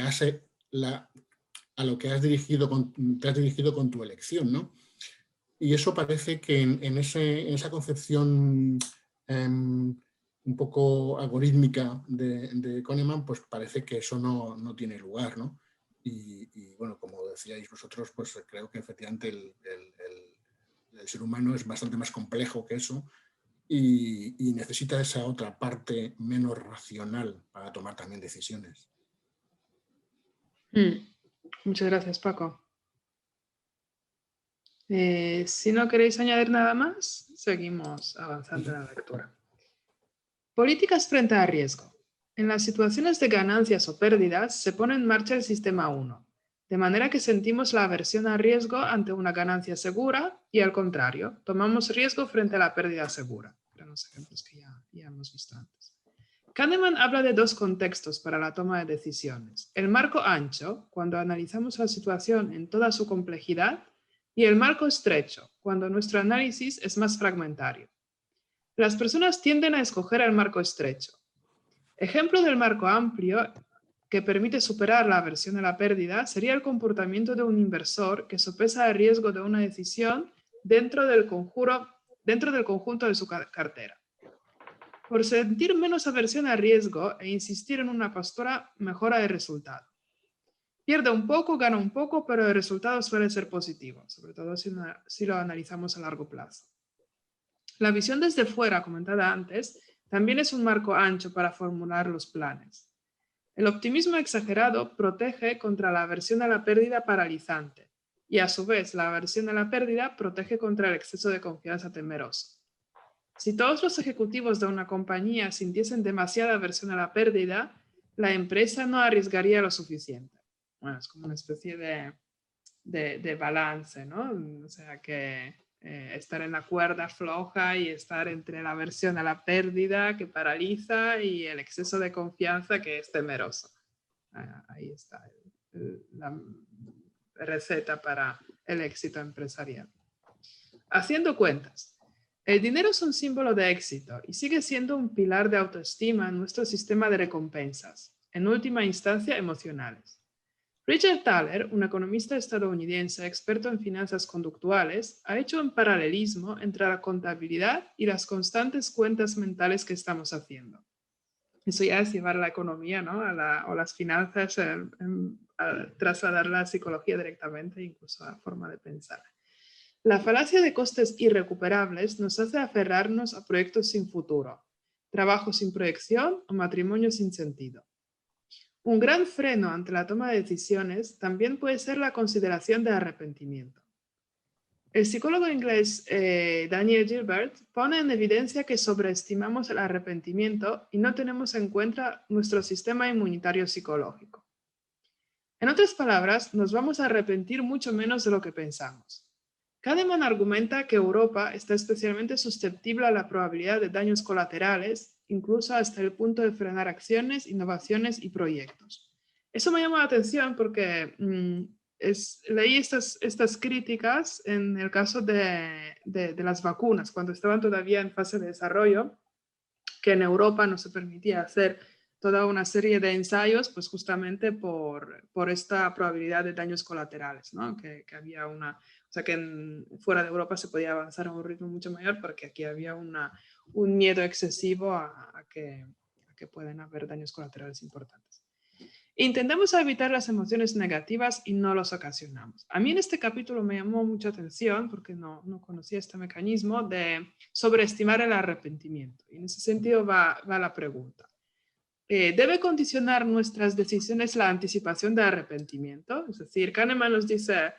te has dirigido con tu elección, ¿no? Y eso parece que en esa concepción un poco algorítmica de Kahneman, pues parece que eso no tiene lugar, ¿no? Y bueno, como decíais vosotros, pues creo que efectivamente el ser humano es bastante más complejo que eso y necesita esa otra parte menos racional para tomar también decisiones. Muchas gracias, Paco. Si no queréis añadir nada más, seguimos avanzando en la lectura. Políticas frente al riesgo. En las situaciones de ganancias o pérdidas se pone en marcha el sistema 1, de manera que sentimos la aversión al riesgo ante una ganancia segura y al contrario, tomamos riesgo frente a la pérdida segura. Eran los ejemplos que ya hemos visto antes. Kahneman habla de dos contextos para la toma de decisiones. El marco ancho, cuando analizamos la situación en toda su complejidad, y el marco estrecho, cuando nuestro análisis es más fragmentario. Las personas tienden a escoger el marco estrecho. Ejemplo del marco amplio que permite superar la aversión a la pérdida sería el comportamiento de un inversor que sopesa el riesgo de una decisión dentro del conjunto de su cartera. Por sentir menos aversión al riesgo e insistir en una postura, mejora el resultado. Pierde un poco, gana un poco, pero el resultado suele ser positivo, sobre todo si lo analizamos a largo plazo. La visión desde fuera, comentada antes, también es un marco ancho para formular los planes. El optimismo exagerado protege contra la aversión a la pérdida paralizante y a su vez la aversión a la pérdida protege contra el exceso de confianza temeroso. Si todos los ejecutivos de una compañía sintiesen demasiada aversión a la pérdida, la empresa no arriesgaría lo suficiente. Bueno, es como una especie de balance, ¿no? O sea que estar en la cuerda floja y estar entre la aversión a la pérdida que paraliza y el exceso de confianza que es temeroso. Ahí está la receta para el éxito empresarial. Haciendo cuentas, el dinero es un símbolo de éxito y sigue siendo un pilar de autoestima en nuestro sistema de recompensas, en última instancia emocionales. Richard Thaler, un economista estadounidense experto en finanzas conductuales, ha hecho un paralelismo entre la contabilidad y las constantes cuentas mentales que estamos haciendo. Eso ya es llevar la economía, ¿no? o las finanzas, a trasladar la psicología directamente, incluso a la forma de pensar. La falacia de costes irrecuperables nos hace aferrarnos a proyectos sin futuro, trabajo sin proyección o matrimonio sin sentido. Un gran freno ante la toma de decisiones también puede ser la consideración de arrepentimiento. El psicólogo inglés Daniel Gilbert pone en evidencia que sobreestimamos el arrepentimiento y no tenemos en cuenta nuestro sistema inmunitario psicológico. En otras palabras, nos vamos a arrepentir mucho menos de lo que pensamos. Kahneman argumenta que Europa está especialmente susceptible a la probabilidad de daños colaterales, incluso hasta el punto de frenar acciones, innovaciones y proyectos. Eso me llama la atención porque leí estas críticas en el caso de las vacunas, cuando estaban todavía en fase de desarrollo, que en Europa no se permitía hacer toda una serie de ensayos, pues justamente por esta probabilidad de daños colaterales, ¿no? Que había o sea que fuera de Europa se podía avanzar a un ritmo mucho mayor porque aquí había un miedo excesivo a que pueden haber daños colaterales importantes. Intentamos evitar las emociones negativas y no los ocasionamos. A mí en este capítulo me llamó mucha atención porque no conocía este mecanismo de sobreestimar el arrepentimiento. Y en ese sentido va la pregunta. ¿Debe condicionar nuestras decisiones la anticipación de arrepentimiento? Es decir, Kahneman nos dice,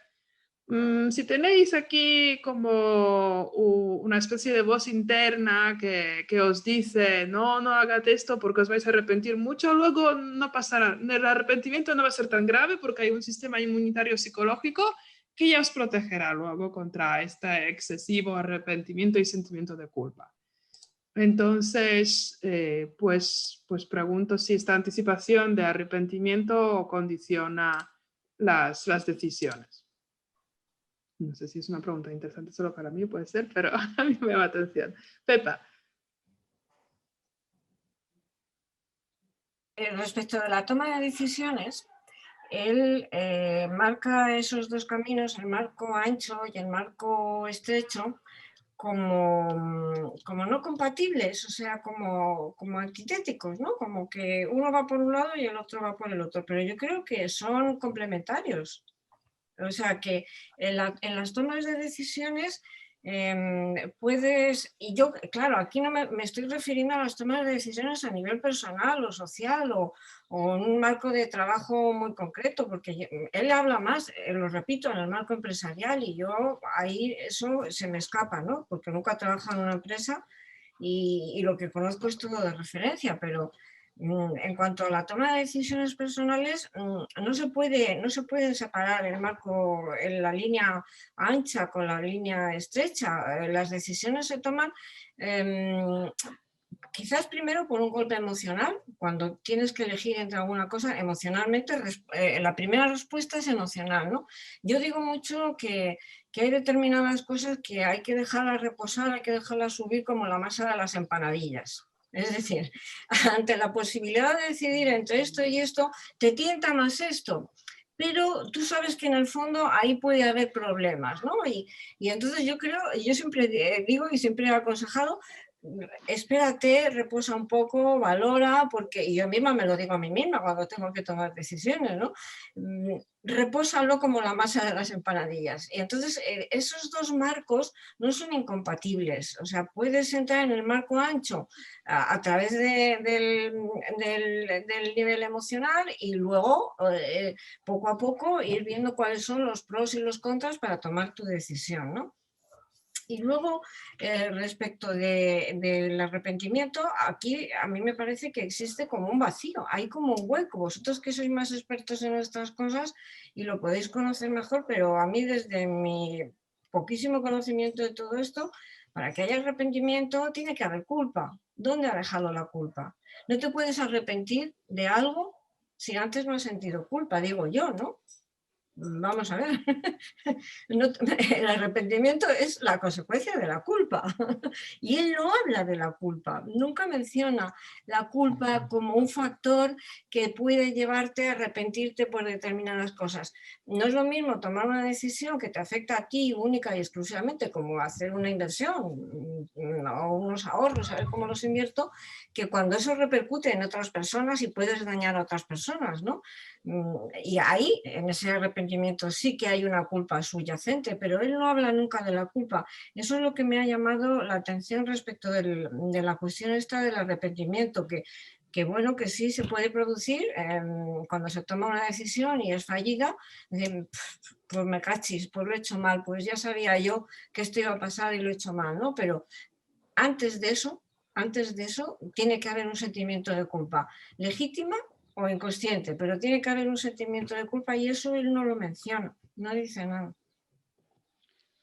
si tenéis aquí como una especie de voz interna que os dice, no hagáis esto porque os vais a arrepentir mucho, luego no pasará, el arrepentimiento no va a ser tan grave porque hay un sistema inmunitario psicológico que ya os protegerá luego contra este excesivo arrepentimiento y sentimiento de culpa. Entonces, pues pregunto si esta anticipación de arrepentimiento condiciona las decisiones. No sé si es una pregunta interesante solo para mí, puede ser, pero a mí me llama la atención. Pepa. Respecto de la toma de decisiones, él marca esos dos caminos, el marco ancho y el marco estrecho, como no compatibles, o sea, como antitéticos, ¿no? Como que uno va por un lado y el otro va por el otro, pero yo creo que son complementarios. O sea, que en las tomas de decisiones puedes, y yo, claro, aquí no me estoy refiriendo a las tomas de decisiones a nivel personal o social o en un marco de trabajo muy concreto, porque él habla más, lo repito, en el marco empresarial y yo ahí eso se me escapa, ¿no? Porque nunca he trabajado en una empresa y lo que conozco es todo de referencia, pero en cuanto a la toma de decisiones personales, no se puede separar el marco, en la línea ancha con la línea estrecha. Las decisiones se toman quizás primero por un golpe emocional, cuando tienes que elegir entre alguna cosa emocionalmente, la primera respuesta es emocional, ¿no? Yo digo mucho que hay determinadas cosas que hay que dejarlas reposar, hay que dejarlas subir como la masa de las empanadillas. Es decir, ante la posibilidad de decidir entre esto y esto, te tienta más esto, pero tú sabes que en el fondo ahí puede haber problemas, ¿no? Y entonces yo siempre digo y siempre he aconsejado, espérate, reposa un poco, valora, porque y yo misma me lo digo a mí misma cuando tengo que tomar decisiones, ¿no? Repósalo como la masa de las empanadillas. Y entonces esos dos marcos no son incompatibles. O sea, puedes entrar en el marco ancho a través del nivel emocional y luego, poco a poco, ir viendo cuáles son los pros y los contras para tomar tu decisión, ¿no? Y luego, respecto del arrepentimiento, aquí a mí me parece que existe como un vacío, hay como un hueco. Vosotros que sois más expertos en estas cosas y lo podéis conocer mejor, pero a mí desde mi poquísimo conocimiento de todo esto, para que haya arrepentimiento tiene que haber culpa. ¿Dónde ha dejado la culpa? No te puedes arrepentir de algo si antes no has sentido culpa, digo yo, ¿no? Vamos a ver, el arrepentimiento es la consecuencia de la culpa y él no habla de la culpa, nunca menciona la culpa como un factor que puede llevarte a arrepentirte por determinadas cosas. No es lo mismo tomar una decisión que te afecta a ti única y exclusivamente, como hacer una inversión o unos ahorros, a ver cómo los invierto, que cuando eso repercute en otras personas y puedes dañar a otras personas, ¿no? Y ahí, en ese arrepentimiento, sí que hay una culpa subyacente, pero él no habla nunca de la culpa. Eso es lo que me ha llamado la atención respecto de la cuestión esta del arrepentimiento, que bueno, que sí se puede producir cuando se toma una decisión y es fallida, pues me cachis, pues lo he hecho mal, pues ya sabía yo que esto iba a pasar y lo he hecho mal, ¿no? Pero antes de eso tiene que haber un sentimiento de culpa legítima o inconsciente, pero tiene que haber un sentimiento de culpa y eso él no lo menciona, no dice nada.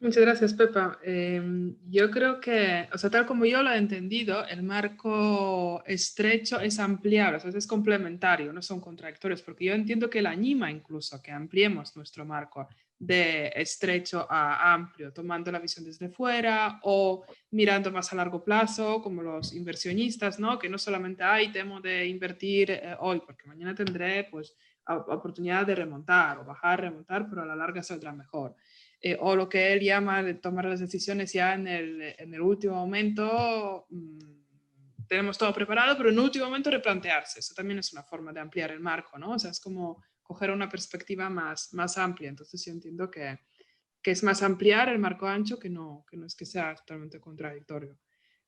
Muchas gracias, Pepa. Yo creo que, o sea, tal como yo lo he entendido, el marco estrecho es ampliable, o sea, es complementario, no son contradictorios, porque yo entiendo que él anima incluso que ampliemos nuestro marco de estrecho a amplio, tomando la visión desde fuera o mirando más a largo plazo, como los inversionistas, ¿no? Que no solamente, temo de invertir hoy, porque mañana tendré, pues, oportunidad de remontar o bajar, remontar, pero a la larga saldrá mejor. O lo que él llama de tomar las decisiones ya en el último momento, tenemos todo preparado, pero en el último momento replantearse. Eso también es una forma de ampliar el marco, ¿no? O sea, es como coger una perspectiva más amplia. Entonces yo entiendo que es más ampliar el marco ancho que no es que sea totalmente contradictorio.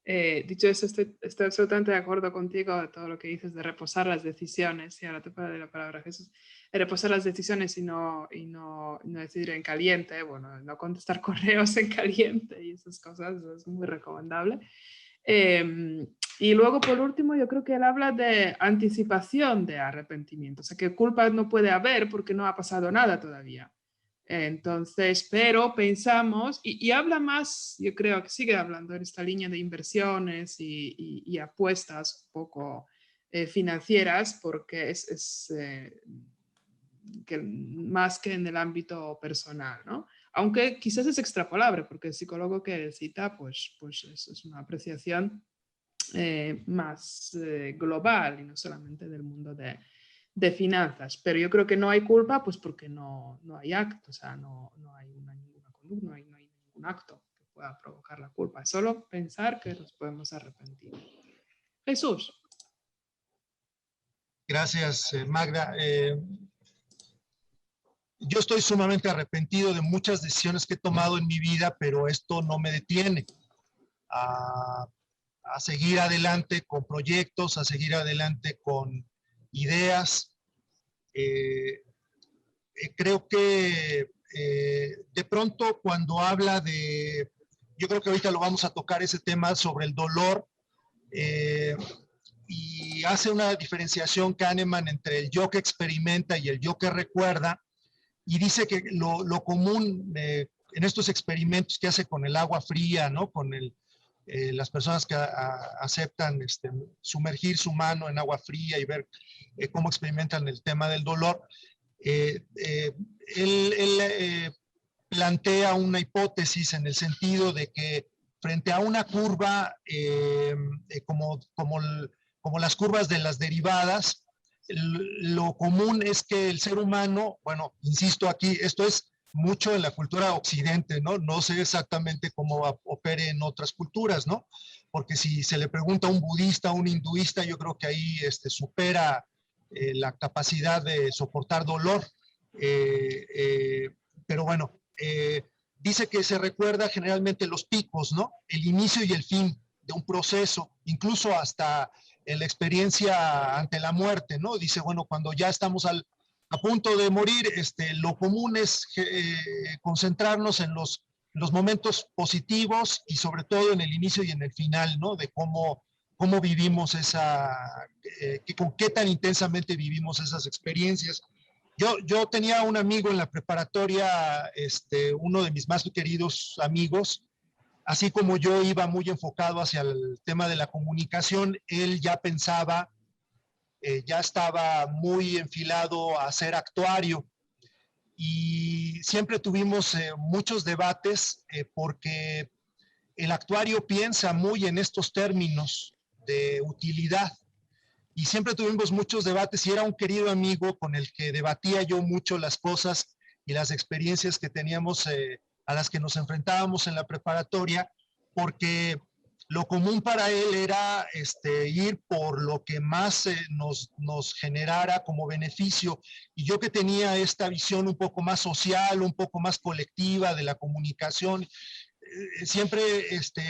Dicho eso, estoy absolutamente de acuerdo contigo de todo lo que dices de reposar las decisiones, y ahora te paso la palabra a Jesús, de reposar las decisiones y no decidir en caliente, bueno, no contestar correos en caliente y esas cosas, eso es muy recomendable. Y luego, por último, yo creo que él habla de anticipación de arrepentimiento, o sea, que culpa no puede haber porque no ha pasado nada todavía. Entonces, pero pensamos, y habla más, yo creo que sigue hablando en esta línea de inversiones y apuestas un poco financieras, porque es que más que en el ámbito personal, ¿no? Aunque quizás es extrapolable, porque el psicólogo que cita, pues es una apreciación más global y no solamente del mundo de finanzas, pero yo creo que no hay culpa pues porque no hay acto, o sea, no hay ninguna conducta, no hay ningún acto que pueda provocar la culpa, es solo pensar que nos podemos arrepentir. Jesús. Gracias, Magda. Yo estoy sumamente arrepentido de muchas decisiones que he tomado en mi vida, pero esto no me detiene a seguir adelante con proyectos, a seguir adelante con ideas. Creo que de pronto cuando habla de, yo creo que ahorita lo vamos a tocar ese tema sobre el dolor, y hace una diferenciación Kahneman entre el yo que experimenta y el yo que recuerda, y dice que lo común en estos experimentos que hace con el agua fría, ¿no? Con las personas que aceptan sumergir su mano en agua fría y ver cómo experimentan el tema del dolor, él plantea una hipótesis en el sentido de que frente a una curva como las curvas de las derivadas, lo común es que el ser humano, bueno, insisto aquí, esto es mucho en la cultura occidente, ¿no? No sé exactamente cómo opere en otras culturas, ¿no? Porque si se le pregunta a un budista, a un hinduista, yo creo que ahí supera la capacidad de soportar dolor. Pero bueno, dice que se recuerda generalmente los picos, ¿no? El inicio y el fin de un proceso, incluso hasta en la experiencia ante la muerte, ¿no? Dice, bueno, cuando ya estamos a punto de morir, lo común es concentrarnos en los momentos positivos y sobre todo en el inicio y en el final, ¿no? De cómo vivimos con qué tan intensamente vivimos esas experiencias. Yo tenía un amigo en la preparatoria, uno de mis más queridos amigos, así como yo iba muy enfocado hacia el tema de la comunicación, él ya pensaba, ya estaba muy enfilado a ser actuario y siempre tuvimos muchos debates porque el actuario piensa muy en estos términos de utilidad. Y siempre tuvimos muchos debates y era un querido amigo con el que debatía yo mucho las cosas y las experiencias que teníamos, a las que nos enfrentábamos en la preparatoria, porque lo común para él era ir por lo que más nos generara como beneficio. Y yo que tenía esta visión un poco más social, un poco más colectiva de la comunicación, siempre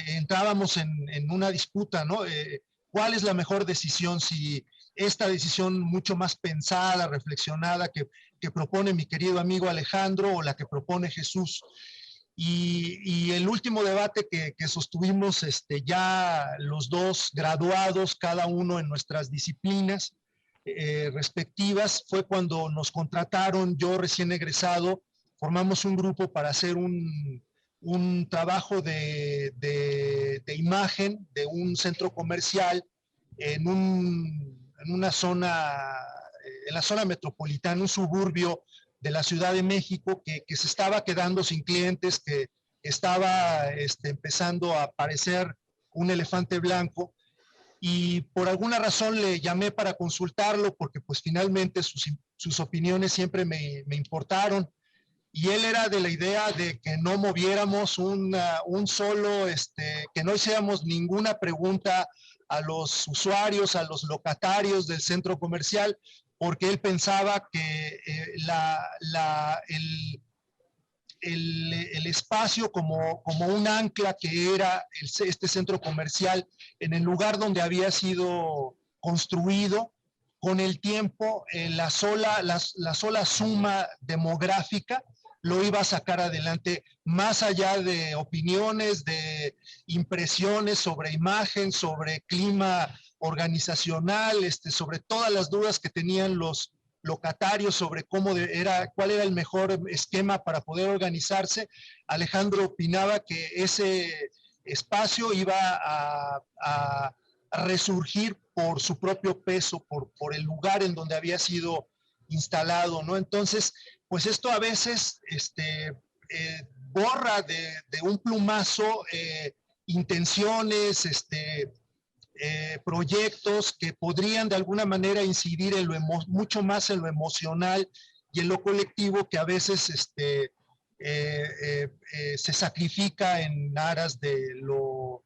entrábamos en una disputa, ¿no? ¿Cuál es la mejor decisión? Si esta decisión mucho más pensada, reflexionada que propone mi querido amigo Alejandro o la que propone Jesús. Y el último debate que sostuvimos ya los dos graduados, cada uno en nuestras disciplinas respectivas, fue cuando nos contrataron, yo recién egresado, formamos un grupo para hacer un trabajo de imagen de un centro comercial en una zona, en la zona metropolitana, un suburbio de la Ciudad de México que se estaba quedando sin clientes, que estaba empezando a aparecer un elefante blanco. Y por alguna razón le llamé para consultarlo porque pues finalmente sus opiniones siempre me importaron. Y él era de la idea de que no moviéramos un solo, que no hiciéramos ninguna pregunta a los usuarios, a los locatarios del centro comercial, porque él pensaba que el espacio como un ancla que era este centro comercial en el lugar donde había sido construido, con el tiempo la sola suma demográfica lo iba a sacar adelante, más allá de opiniones, de impresiones sobre imagen, sobre clima organizacional, sobre todas las dudas que tenían los locatarios sobre cuál era el mejor esquema para poder organizarse. Alejandro opinaba que ese espacio iba a resurgir por su propio peso, por el lugar en donde había sido instalado, ¿no? Entonces, pues esto a veces borra de un plumazo intenciones, proyectos que podrían de alguna manera incidir en mucho más en lo emocional y en lo colectivo que a veces se sacrifica en aras de lo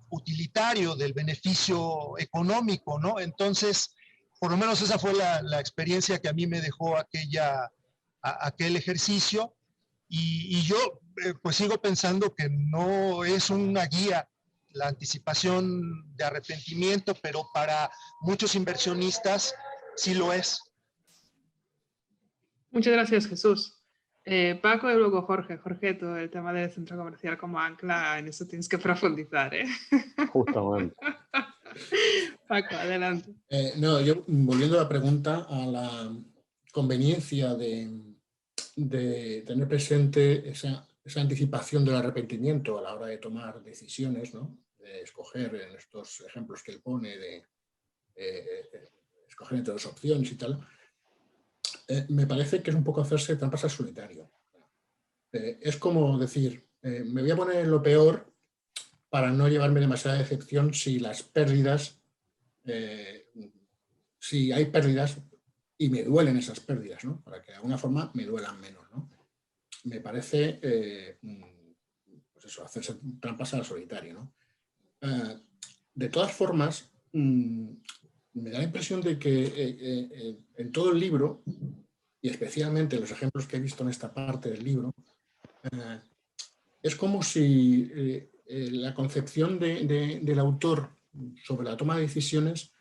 utilitario, del beneficio económico, ¿no? Entonces, por lo menos esa fue la experiencia que a mí me dejó aquel ejercicio y yo pues sigo pensando que no es una guía la anticipación de arrepentimiento, pero para muchos inversionistas sí lo es. Muchas gracias, Jesús. Paco y luego Jorge. Jorge, todo el tema del centro comercial como ancla, en eso tienes que profundizar, ¿eh? Justamente. Paco, adelante. No, yo volviendo a la pregunta, a la conveniencia de tener presente esa anticipación del arrepentimiento a la hora de tomar decisiones, ¿no? De escoger en estos ejemplos que él pone, de escoger entre dos opciones y tal, me parece que es un poco hacerse trampas al solitario. Es como decir, me voy a poner en lo peor para no llevarme demasiada decepción si las pérdidas, si hay pérdidas y me duelen esas pérdidas, ¿no? Para que de alguna forma me duelan menos, ¿no? Me parece, pues eso, hacerse trampas al solitario, ¿no? De todas formas, me da la impresión de que en todo el libro, y especialmente en los ejemplos que he visto en esta parte del libro, es como si la concepción del autor sobre la toma de decisiones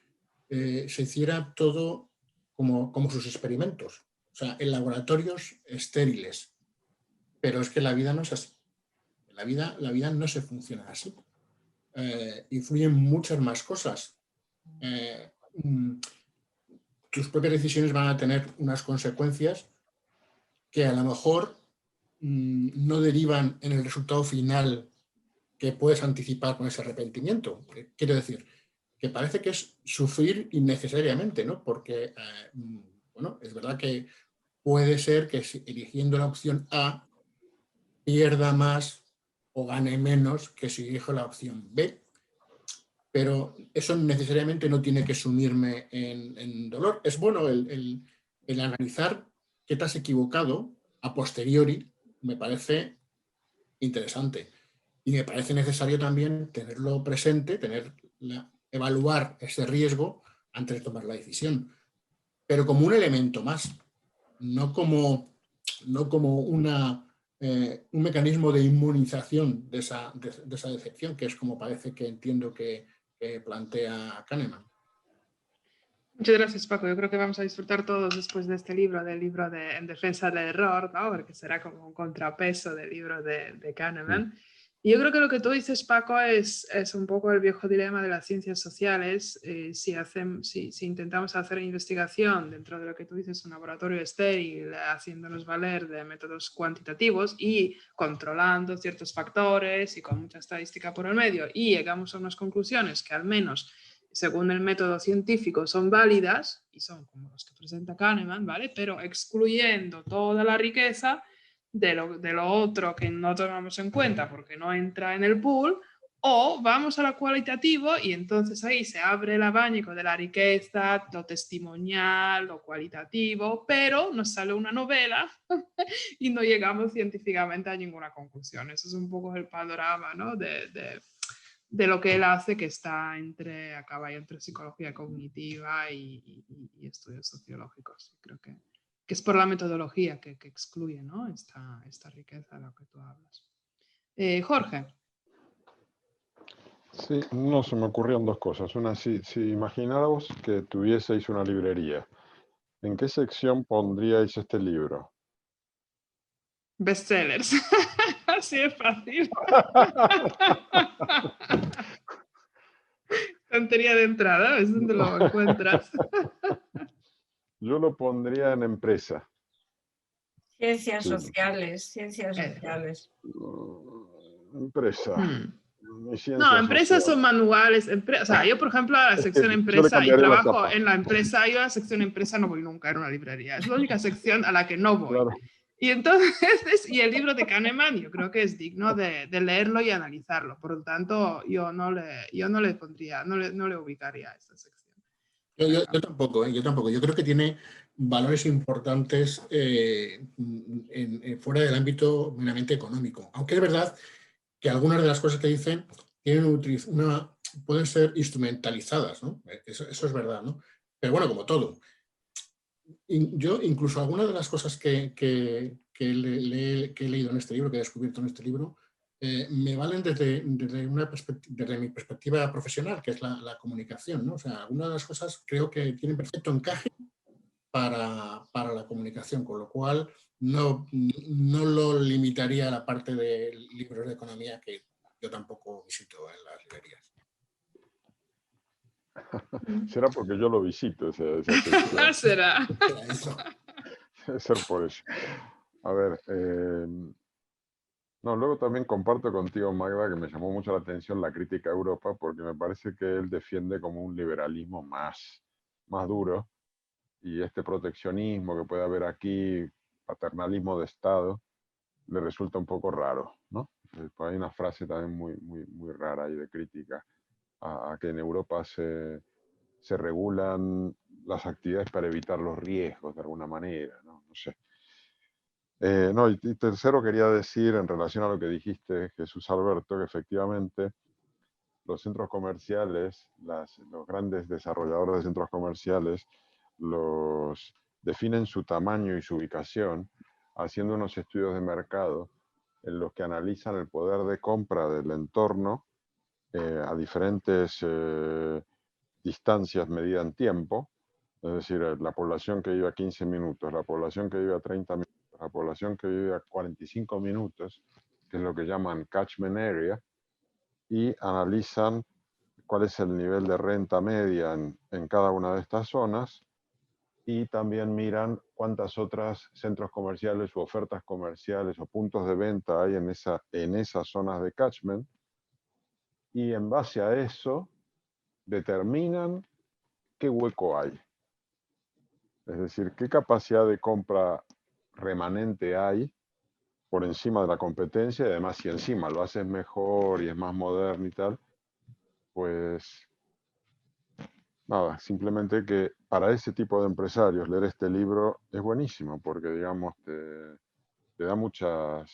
se hiciera todo como sus experimentos, o sea, en laboratorios estériles. Pero es que la vida no es así. La vida no se funciona así. Influyen muchas más cosas. Tus propias decisiones van a tener unas consecuencias que a lo mejor no derivan en el resultado final que puedes anticipar con ese arrepentimiento. Quiero decir, que parece que es sufrir innecesariamente, ¿no? Porque, bueno, es verdad que puede ser que eligiendo la opción A pierda más o gane menos que si elijo la opción B. Pero eso necesariamente no tiene que sumirme en dolor. Es bueno el analizar qué te has equivocado a posteriori, me parece interesante. Y me parece necesario también tenerlo presente, evaluar ese riesgo antes de tomar la decisión. Pero como un elemento más, no como un mecanismo de inmunización de esa decepción, que es como parece que entiendo que plantea Kahneman. Muchas gracias, Paco. Yo creo que vamos a disfrutar todos después de este libro, del libro de En defensa del error, ¿no? Porque será como un contrapeso del libro de Kahneman. Y yo creo que lo que tú dices, Paco, es un poco el viejo dilema de las ciencias sociales. Si intentamos hacer investigación dentro de lo que tú dices, un laboratorio estéril, haciéndonos valer de métodos cuantitativos y controlando ciertos factores y con mucha estadística por el medio, y llegamos a unas conclusiones que al menos según el método científico son válidas, y son como los que presenta Kahneman, ¿vale? Pero excluyendo toda la riqueza de lo otro que no tomamos en cuenta porque no entra en el pool, o vamos a lo cualitativo y entonces ahí se abre el abanico de la riqueza, lo testimonial, lo cualitativo, pero nos sale una novela y no llegamos científicamente a ninguna conclusión. Eso es un poco el panorama, ¿no? de lo que él hace, que está a caballo entre psicología cognitiva y estudios sociológicos. Creo que es por la metodología que excluye, ¿no? esta riqueza de la que tú hablas. Jorge. Sí, no, se me ocurrieron dos cosas. Una, si imagináramos que tuvieseis una librería, ¿en qué sección pondríais este libro? Bestsellers. Así es fácil. Tontería de entrada, es donde lo encuentras. Yo lo pondría en empresa. Ciencias Sí. sociales. Empresa. No, empresas son manuales. O sea, yo, por ejemplo, a la sección empresa y trabajo en la empresa, yo a la sección empresa no voy nunca, en una librería. Es la única sección a la que no voy. Claro. Y entonces, y el libro de Kahneman, yo creo que es digno de leerlo y analizarlo. Por lo tanto, yo no le pondría, no le ubicaría a esta sección. Yo tampoco. Yo creo que tiene valores importantes fuera del ámbito meramente económico. Aunque es verdad que algunas de las cosas que dicen pueden ser instrumentalizadas, ¿no? Eso es verdad, ¿no? Pero bueno, como todo. Yo incluso algunas de las cosas que he leído en este libro, que he descubierto en este libro, me valen desde mi perspectiva profesional, que es la comunicación, ¿no? O sea, algunas de las cosas creo que tienen perfecto encaje para la comunicación, con lo cual no lo limitaría a la parte de libros de economía que yo tampoco visito en las librerías. Será porque yo lo visito. Será. Debe ser por eso. A ver, no, luego también comparto contigo, Magda, que me llamó mucho la atención la crítica a Europa, porque me parece que él defiende como un liberalismo más duro, y este proteccionismo que puede haber aquí, paternalismo de Estado, le resulta un poco raro, ¿no? Hay una frase también muy rara ahí de crítica a que en Europa se regulan las actividades para evitar los riesgos de alguna manera, ¿no? No sé. Y tercero quería decir, en relación a lo que dijiste, Jesús Alberto, que efectivamente los centros comerciales, los grandes desarrolladores de centros comerciales, los definen su tamaño y su ubicación haciendo unos estudios de mercado en los que analizan el poder de compra del entorno a diferentes distancias medidas en tiempo, es decir, la población que vive a 15 minutos, la población que vive a 30 minutos, la población que vive a 45 minutos, que es lo que llaman catchment area, y analizan cuál es el nivel de renta media en cada una de estas zonas, y también miran cuántas otras centros comerciales u ofertas comerciales o puntos de venta hay en esas zonas de catchment, y en base a eso determinan qué hueco hay. Es decir, qué capacidad de compra remanente hay por encima de la competencia, y además si encima lo haces mejor y es más moderno y tal, pues nada, simplemente que para ese tipo de empresarios leer este libro es buenísimo, porque digamos te da muchas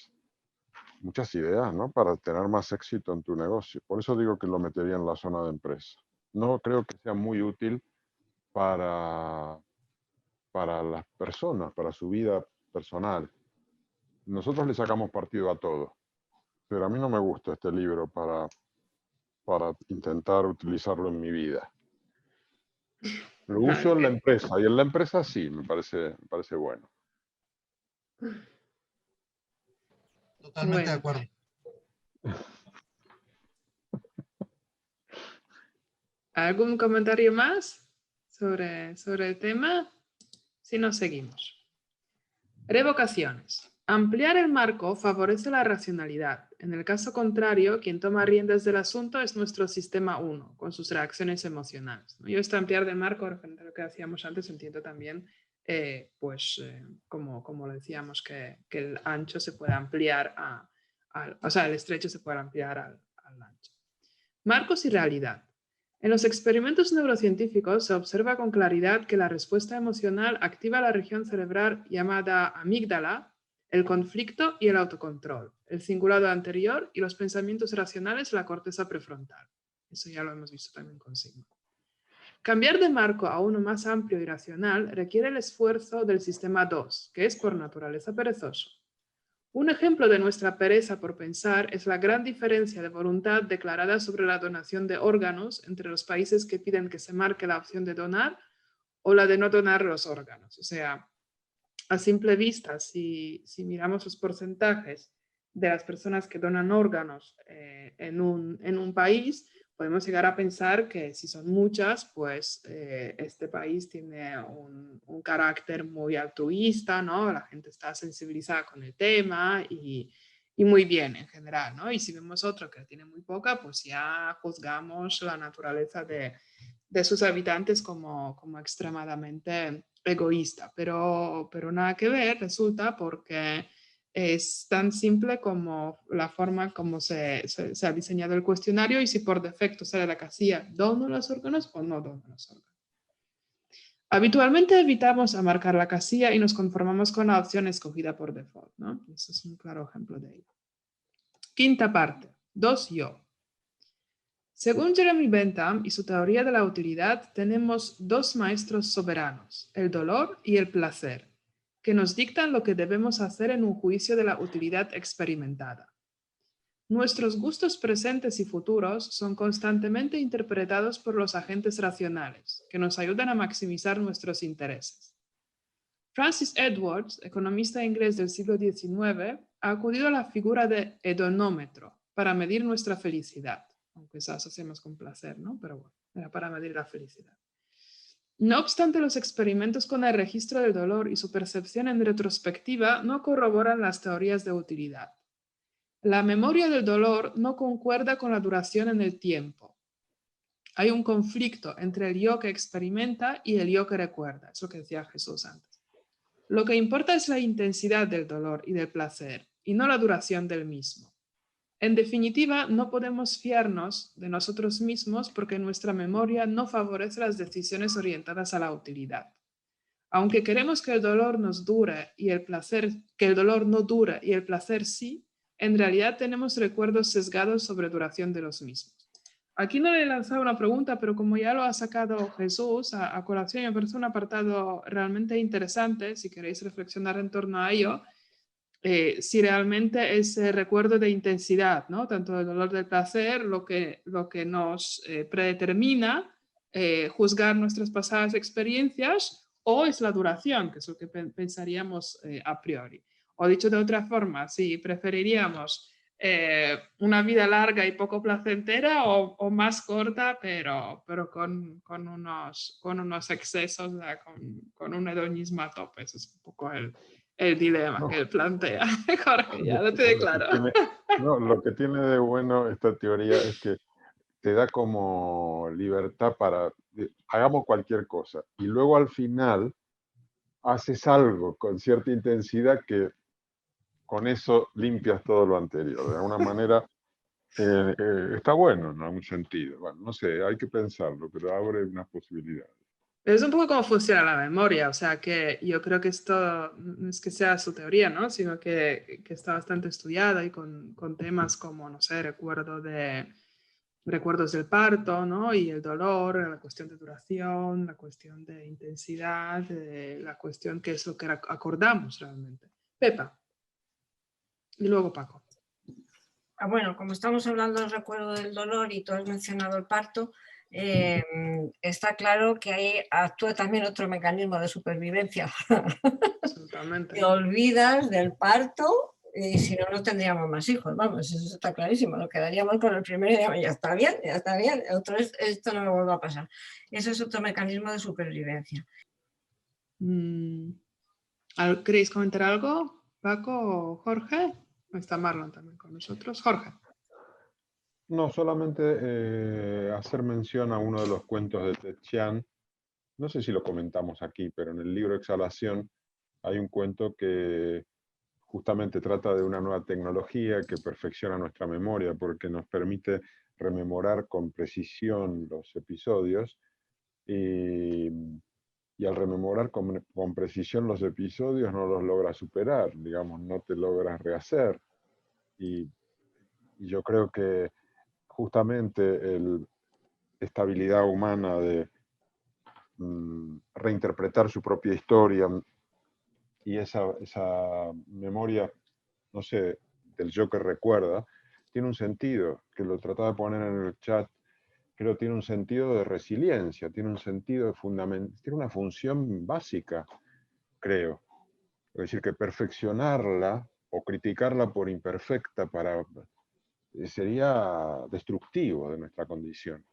ideas, ¿no? Para tener más éxito en tu negocio. Por eso digo que lo metería en la zona de empresa. No creo que sea muy útil para las personas, para su vida personal. Nosotros le sacamos partido a todo, pero a mí no me gusta este libro para intentar utilizarlo en mi vida. Lo uso en la empresa, y en la empresa sí, me parece bueno. Totalmente de acuerdo. ¿Algún comentario más sobre el tema? Si no, seguimos. Revocaciones. Ampliar el marco favorece la racionalidad. En el caso contrario, quien toma riendas del asunto es nuestro sistema 1, con sus reacciones emocionales. Yo esto ampliar del marco, referente a lo que hacíamos antes, entiendo también, como lo decíamos, que el ancho se puede ampliar, el estrecho se puede ampliar al ancho. Marcos y realidad. En los experimentos neurocientíficos se observa con claridad que la respuesta emocional activa la región cerebral llamada amígdala, el conflicto y el autocontrol, el cingulado anterior y los pensamientos racionales, la corteza prefrontal. Eso ya lo hemos visto también con Sigmund. Cambiar de marco a uno más amplio y racional requiere el esfuerzo del sistema 2, que es por naturaleza perezoso. Un ejemplo de nuestra pereza por pensar es la gran diferencia de voluntad declarada sobre la donación de órganos entre los países que piden que se marque la opción de donar o la de no donar los órganos. O sea, a simple vista, si miramos los porcentajes de las personas que donan órganos en un país, podemos llegar a pensar que si son muchas, pues este país tiene un carácter muy altruista, ¿no? La gente está sensibilizada con el tema y muy bien en general, ¿no? Y si vemos otro que tiene muy poca, pues ya juzgamos la naturaleza de sus habitantes como extremadamente egoísta, pero nada que ver resulta, porque es tan simple como la forma como se ha diseñado el cuestionario, y si por defecto sale la casilla ¿dono los órganos o no dono los órganos? Habitualmente evitamos a marcar la casilla y nos conformamos con la opción escogida por default, ¿no? Eso es un claro ejemplo de ello. Quinta parte, 2 yo. Según Jeremy Bentham y su teoría de la utilidad, tenemos dos maestros soberanos, el dolor y el placer, que nos dictan lo que debemos hacer en un juicio de la utilidad experimentada. Nuestros gustos presentes y futuros son constantemente interpretados por los agentes racionales, que nos ayudan a maximizar nuestros intereses. Francis Edwards, economista inglés del siglo XIX, ha acudido a la figura de hedonómetro para medir nuestra felicidad, aunque se asociamos con placer, ¿no? Pero bueno, era para medir la felicidad. No obstante, los experimentos con el registro del dolor y su percepción en retrospectiva no corroboran las teorías de utilidad. La memoria del dolor no concuerda con la duración en el tiempo. Hay un conflicto entre el yo que experimenta y el yo que recuerda, es lo que decía Jesús antes. Lo que importa es la intensidad del dolor y del placer, y no la duración del mismo. En definitiva, no podemos fiarnos de nosotros mismos porque nuestra memoria no favorece las decisiones orientadas a la utilidad. Aunque queremos que el dolor nos dure y el placer, que el dolor no dure y el placer sí, en realidad tenemos recuerdos sesgados sobre duración de los mismos. Aquí no le he lanzado una pregunta, pero como ya lo ha sacado Jesús a colación, me parece un apartado realmente interesante, si queréis reflexionar en torno a ello, si realmente ese recuerdo de intensidad, ¿no? Tanto del dolor del placer, lo que nos predetermina juzgar nuestras pasadas experiencias, o es la duración, que es lo que pensaríamos a priori. O dicho de otra forma, si preferiríamos una vida larga y poco placentera o más corta, pero con unos excesos, con un hedonismo a tope. Ese es un poco el dilema No. que él plantea. Jorge, ya lo tiene claro. Lo que tiene de bueno esta teoría es que te da como libertad para, hagamos cualquier cosa, y luego al final haces algo con cierta intensidad que con eso limpias todo lo anterior. De alguna manera está bueno en algún sentido. Bueno, no sé, hay que pensarlo, pero abre unas posibilidades. Es un poco cómo funciona la memoria, o sea que yo creo que esto no es que sea su teoría, ¿no? Sino que está bastante estudiada y con temas como, no sé, recuerdos del parto, ¿no? Y el dolor, la cuestión de duración, la cuestión de intensidad, la cuestión que es lo que acordamos realmente. Pepa. Y luego Paco. Bueno, como estamos hablando del recuerdo del dolor y tú has mencionado el parto, está claro que ahí actúa también otro mecanismo de supervivencia. Absolutamente. Te olvidas del parto y si no, no tendríamos más hijos. Vamos, eso está clarísimo. Nos quedaríamos con el primero y digamos, ya está bien, ya está bien. Esto no me vuelve a pasar. Eso es otro mecanismo de supervivencia. ¿Queréis comentar algo, Paco o Jorge? Está Marlon también con nosotros. Jorge. No, solamente hacer mención a uno de los cuentos de Ted Chiang. No sé si lo comentamos aquí, pero en el libro Exhalación hay un cuento que justamente trata de una nueva tecnología que perfecciona nuestra memoria porque nos permite rememorar con precisión los episodios y al rememorar con precisión los episodios no los logras superar, digamos, no te logras rehacer. Y yo creo que justamente esta habilidad humana de reinterpretar su propia historia y esa memoria, no sé, del yo que recuerda, tiene un sentido, que lo trataba de poner en el chat, creo tiene un sentido de resiliencia, tiene un sentido fundamental, tiene una función básica, creo. Es decir, que perfeccionarla o criticarla por imperfecta sería destructivo de nuestra condición.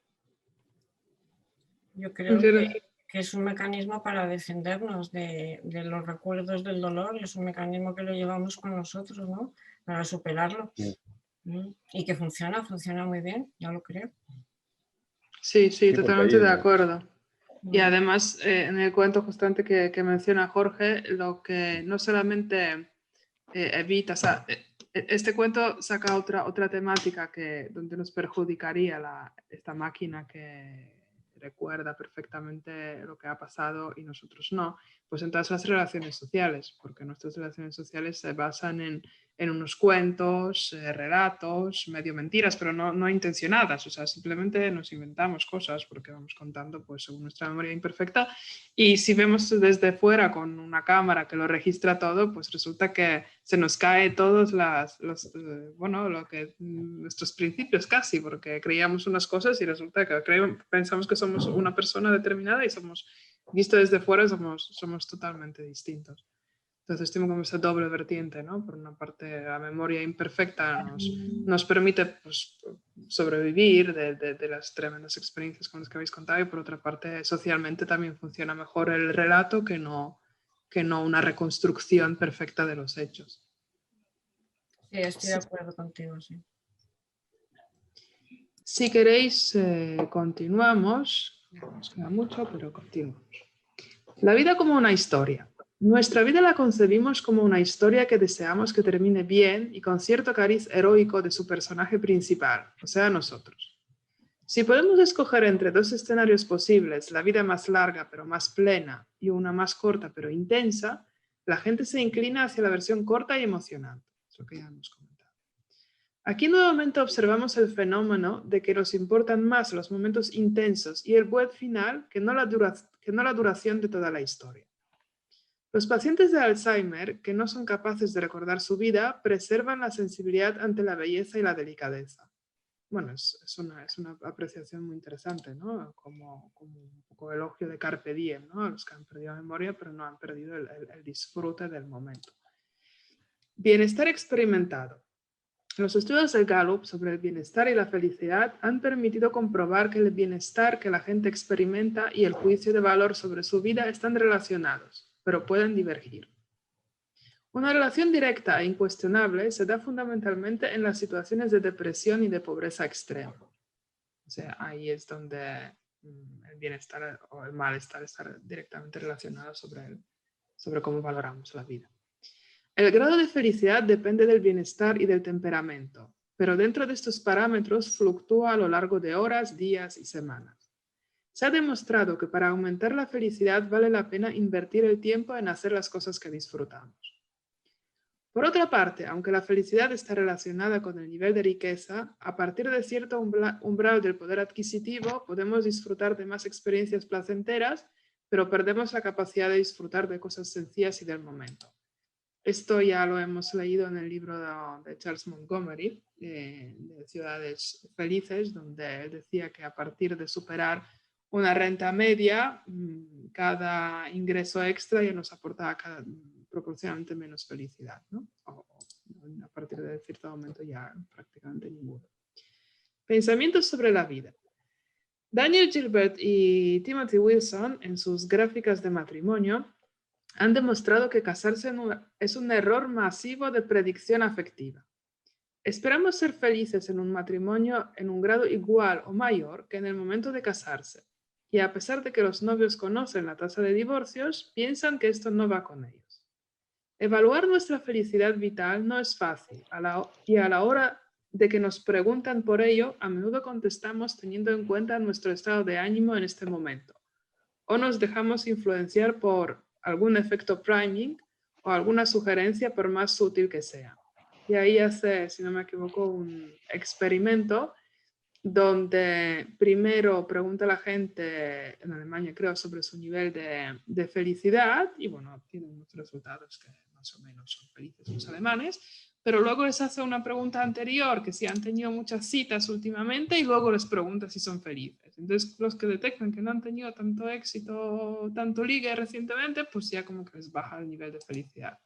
Yo creo que es un mecanismo para defendernos de los recuerdos del dolor, es un mecanismo que lo llevamos con nosotros, ¿no? Para superarlo. Sí. Y que funciona muy bien, ya lo creo. Sí, totalmente de acuerdo. Y además, en el cuento justamente que menciona Jorge, lo que no solamente evita, o sea, este cuento saca otra temática donde nos perjudicaría esta máquina que recuerda perfectamente lo que ha pasado y nosotros no, pues en todas las relaciones sociales, porque nuestras relaciones sociales se basan en unos cuentos, relatos, medio mentiras, pero no intencionadas, o sea, simplemente nos inventamos cosas porque vamos contando pues según nuestra memoria imperfecta, y si vemos desde fuera con una cámara que lo registra todo, pues resulta que se nos cae todos nuestros principios casi, porque creíamos unas cosas y resulta que pensamos que somos una persona determinada y visto desde fuera, somos totalmente distintos. Entonces tengo como esa doble vertiente, ¿no? Por una parte, la memoria imperfecta nos permite pues, sobrevivir de las tremendas experiencias con las que habéis contado, y por otra parte, socialmente también funciona mejor el relato que no una reconstrucción perfecta de los hechos. Sí, estoy de acuerdo contigo, sí. Si queréis, continuamos. No nos queda mucho, pero continuamos. La vida como una historia. Nuestra vida la concebimos como una historia que deseamos que termine bien y con cierto cariz heroico de su personaje principal, o sea, nosotros. Si podemos escoger entre dos escenarios posibles, la vida más larga pero más plena y una más corta pero intensa, la gente se inclina hacia la versión corta y emocionante. Es lo que ya hemos comentado. Aquí nuevamente observamos el fenómeno de que nos importan más los momentos intensos y el buen final que no la duración de toda la historia. Los pacientes de Alzheimer, que no son capaces de recordar su vida, preservan la sensibilidad ante la belleza y la delicadeza. Bueno, es una apreciación muy interesante, ¿no? Como un poco elogio de Carpe Diem, ¿no? A los que han perdido memoria, pero no han perdido el disfrute del momento. Bienestar experimentado. Los estudios de Gallup sobre el bienestar y la felicidad han permitido comprobar que el bienestar que la gente experimenta y el juicio de valor sobre su vida están relacionados, pero pueden divergir. Una relación directa e incuestionable se da fundamentalmente en las situaciones de depresión y de pobreza extrema. O sea, ahí es donde el bienestar o el malestar está directamente relacionado sobre cómo valoramos la vida. El grado de felicidad depende del bienestar y del temperamento, pero dentro de estos parámetros fluctúa a lo largo de horas, días y semanas. Se ha demostrado que para aumentar la felicidad vale la pena invertir el tiempo en hacer las cosas que disfrutamos. Por otra parte, aunque la felicidad está relacionada con el nivel de riqueza, a partir de cierto umbral del poder adquisitivo podemos disfrutar de más experiencias placenteras, pero perdemos la capacidad de disfrutar de cosas sencillas y del momento. Esto ya lo hemos leído en el libro de Charles Montgomery, de Ciudades Felices, donde él decía que a partir de superar una renta media, cada ingreso extra ya nos aporta proporcionalmente menos felicidad, ¿no? A partir de cierto momento ya prácticamente ninguno. Pensamientos sobre la vida. Daniel Gilbert y Timothy Wilson, en sus gráficas de matrimonio, han demostrado que casarse es un error masivo de predicción afectiva. Esperamos ser felices en un matrimonio en un grado igual o mayor que en el momento de casarse. Y a pesar de que los novios conocen la tasa de divorcios, piensan que esto no va con ellos. Evaluar nuestra felicidad vital no es fácil, y a la hora de que nos preguntan por ello, a menudo contestamos teniendo en cuenta nuestro estado de ánimo en este momento. O nos dejamos influenciar por algún efecto priming o alguna sugerencia por más sutil que sea. Y ahí hace, si no me equivoco, un experimento donde primero pregunta a la gente, en Alemania creo, sobre su nivel de felicidad y bueno, tienen unos resultados que más o menos son felices los alemanes, pero luego les hace una pregunta anterior, que si han tenido muchas citas últimamente y luego les pregunta si son felices. Entonces los que detectan que no han tenido tanto éxito, tanto ligue recientemente, pues ya como que les baja el nivel de felicidad.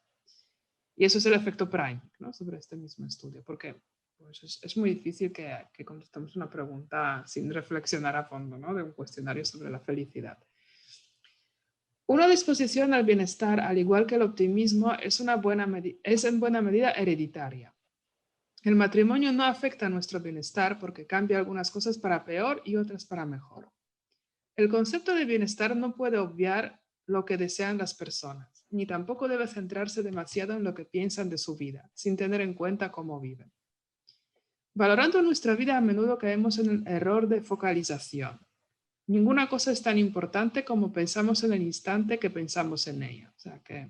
Y eso es el efecto Prime, ¿no? Sobre este mismo estudio, porque pues es muy difícil que contestemos una pregunta sin reflexionar a fondo, ¿no? De un cuestionario sobre la felicidad. Una disposición al bienestar, al igual que el optimismo, es en buena medida hereditaria. El matrimonio no afecta a nuestro bienestar porque cambia algunas cosas para peor y otras para mejor. El concepto de bienestar no puede obviar lo que desean las personas, ni tampoco debe centrarse demasiado en lo que piensan de su vida, sin tener en cuenta cómo viven. Valorando nuestra vida, a menudo caemos en el error de focalización. Ninguna cosa es tan importante como pensamos en el instante que pensamos en ella. O sea que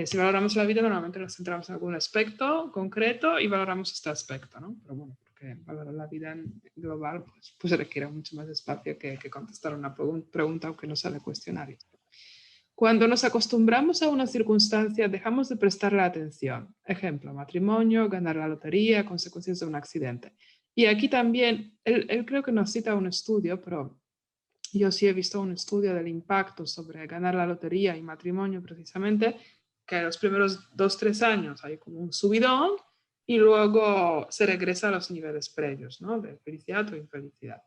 si valoramos la vida, normalmente nos centramos en algún aspecto concreto y valoramos este aspecto, ¿no? Pero bueno, porque valorar la vida en global pues requiere mucho más espacio que contestar una pregunta aunque no sea de cuestionario. Cuando nos acostumbramos a una circunstancia, dejamos de prestarle atención. Ejemplo, matrimonio, ganar la lotería, consecuencias de un accidente. Y aquí también, él creo que nos cita un estudio, pero yo sí he visto un estudio del impacto sobre ganar la lotería y matrimonio precisamente, que en los primeros 2-3 años hay como un subidón y luego se regresa a los niveles previos, ¿no? De felicidad o infelicidad.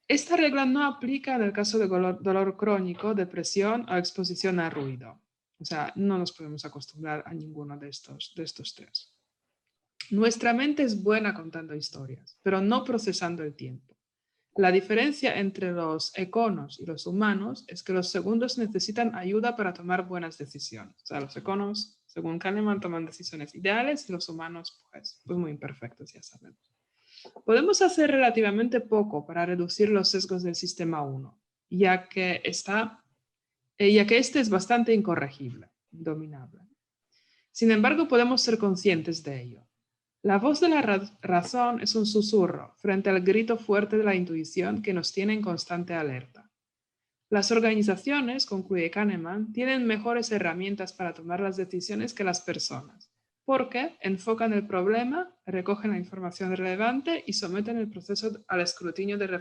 Esta regla no aplica en el caso de dolor crónico, depresión o exposición a ruido. O sea, no nos podemos acostumbrar a ninguno de estos tres. Nuestra mente es buena contando historias, pero no procesando el tiempo. La diferencia entre los econos y los humanos es que los segundos necesitan ayuda para tomar buenas decisiones. O sea, los econos, según Kahneman, toman decisiones ideales y los humanos, pues muy imperfectos, ya sabemos. Podemos hacer relativamente poco para reducir los sesgos del sistema 1, ya que este es bastante incorregible, indominable. Sin embargo, podemos ser conscientes de ello. La voz de la razón es un susurro frente al grito fuerte de la intuición que nos tiene en constante alerta. Las organizaciones, concluye Kahneman, tienen mejores herramientas para tomar las decisiones que las personas, porque enfocan el problema, recogen la información relevante y someten el proceso al escrutinio de la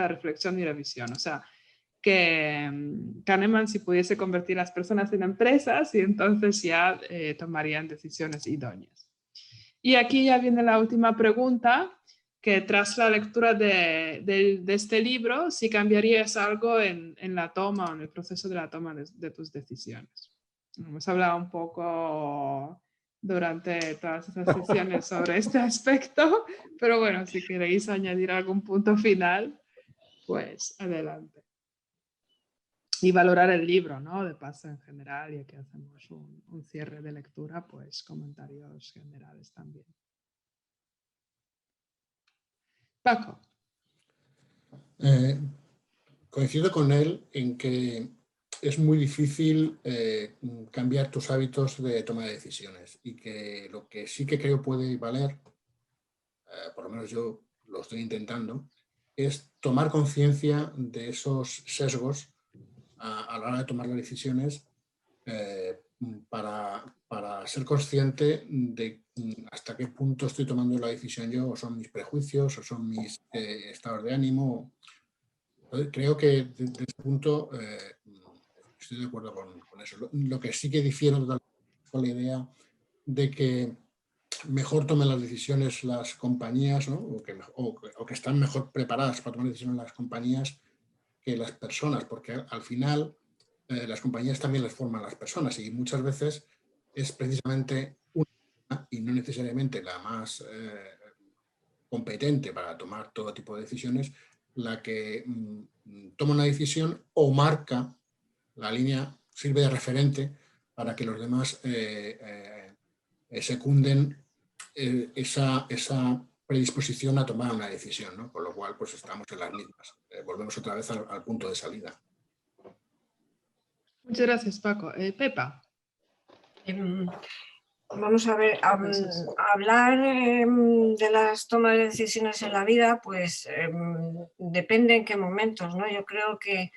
reflexión y revisión. O sea, que Kahneman, si pudiese convertir a las personas en empresas, y entonces ya tomarían decisiones idóneas. Y aquí ya viene la última pregunta, que tras la lectura de este libro, si cambiarías algo en la toma o en el proceso de la toma de tus decisiones. Hemos hablado un poco durante todas esas sesiones sobre este aspecto, pero bueno, si queréis añadir algún punto final, pues adelante. Y valorar el libro, ¿no? De paso en general, y aquí hacemos un cierre de lectura, pues comentarios generales también. Paco. Coincido con él en que es muy difícil cambiar tus hábitos de toma de decisiones y que lo que sí que creo puede valer, por lo menos yo lo estoy intentando, es tomar conciencia de esos sesgos a la hora de tomar las decisiones para ser consciente de hasta qué punto estoy tomando la decisión yo, o son mis prejuicios, o son mis estados de ánimo. Creo que desde ese punto estoy de acuerdo con eso. Lo que sí que difiero con la idea de que mejor tomen las decisiones las compañías, ¿no? o que están mejor preparadas para tomar decisiones las compañías que las personas, porque al final las compañías también les forman las personas y muchas veces es precisamente una y no necesariamente la más competente para tomar todo tipo de decisiones la que toma una decisión o marca la línea, sirve de referente para que los demás secunden esa predisposición a tomar una decisión, ¿no? Con lo cual pues estamos en las mismas. Volvemos otra vez al punto de salida. Muchas gracias, Paco. Pepa. Vamos a ver, hablar de las tomas de decisiones en la vida, pues depende en qué momentos, ¿no? Yo creo que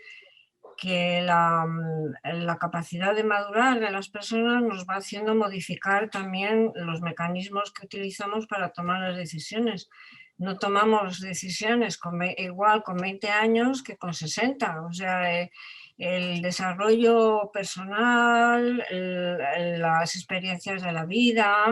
la capacidad de madurar de las personas nos va haciendo modificar también los mecanismos que utilizamos para tomar las decisiones. No tomamos decisiones igual con 20 años que con 60, o sea, el desarrollo personal, las experiencias de la vida,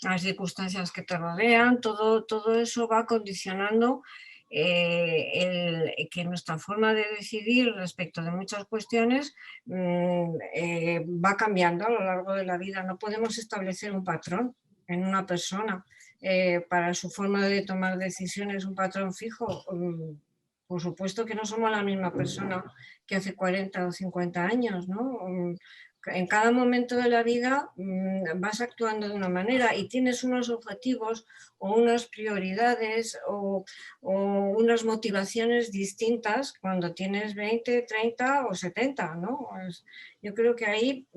las circunstancias que te rodean, todo eso va condicionando que nuestra forma de decidir respecto de muchas cuestiones va cambiando a lo largo de la vida. No podemos establecer un patrón en una persona para su forma de tomar decisiones, un patrón fijo. Por supuesto que no somos la misma persona que hace 40 o 50 años, ¿no? En cada momento de la vida vas actuando de una manera y tienes unos objetivos o unas prioridades o unas motivaciones distintas cuando tienes 20, 30 o 70, ¿no? Yo creo que ahí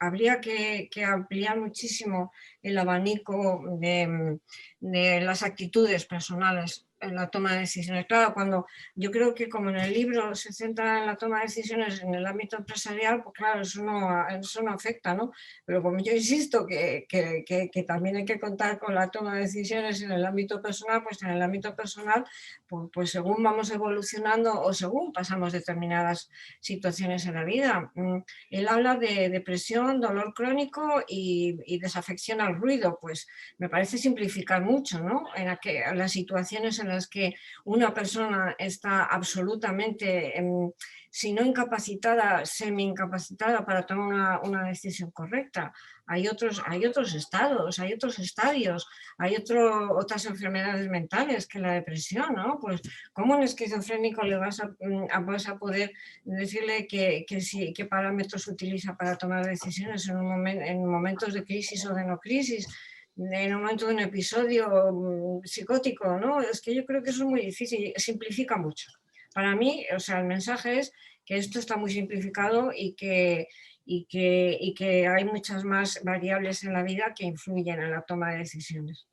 habría que ampliar muchísimo el abanico de las actitudes personales en la toma de decisiones. Claro, cuando yo creo que como en el libro se centra en la toma de decisiones en el ámbito empresarial, pues claro, eso no afecta, ¿no? Pero como yo insisto que también hay que contar con la toma de decisiones en el ámbito personal, pues en el ámbito personal, pues según vamos evolucionando o según pasamos determinadas situaciones en la vida. Él habla de depresión, dolor crónico y desafección al ruido, pues me parece simplificar mucho, ¿no? En las situaciones en en las que una persona está absolutamente, si no incapacitada, semi-incapacitada para tomar una decisión correcta. Hay otros estados, hay otros estadios, hay otras enfermedades mentales que la depresión, ¿no? Pues, ¿cómo un esquizofrénico le vas a poder decirle qué parámetros utiliza para tomar decisiones en momentos de crisis o de no crisis? En un momento de un episodio psicótico, ¿no? Es que yo creo que eso es muy difícil, simplifica mucho. Para mí, o sea, el mensaje es que esto está muy simplificado y que hay muchas más variables en la vida que influyen en la toma de decisiones.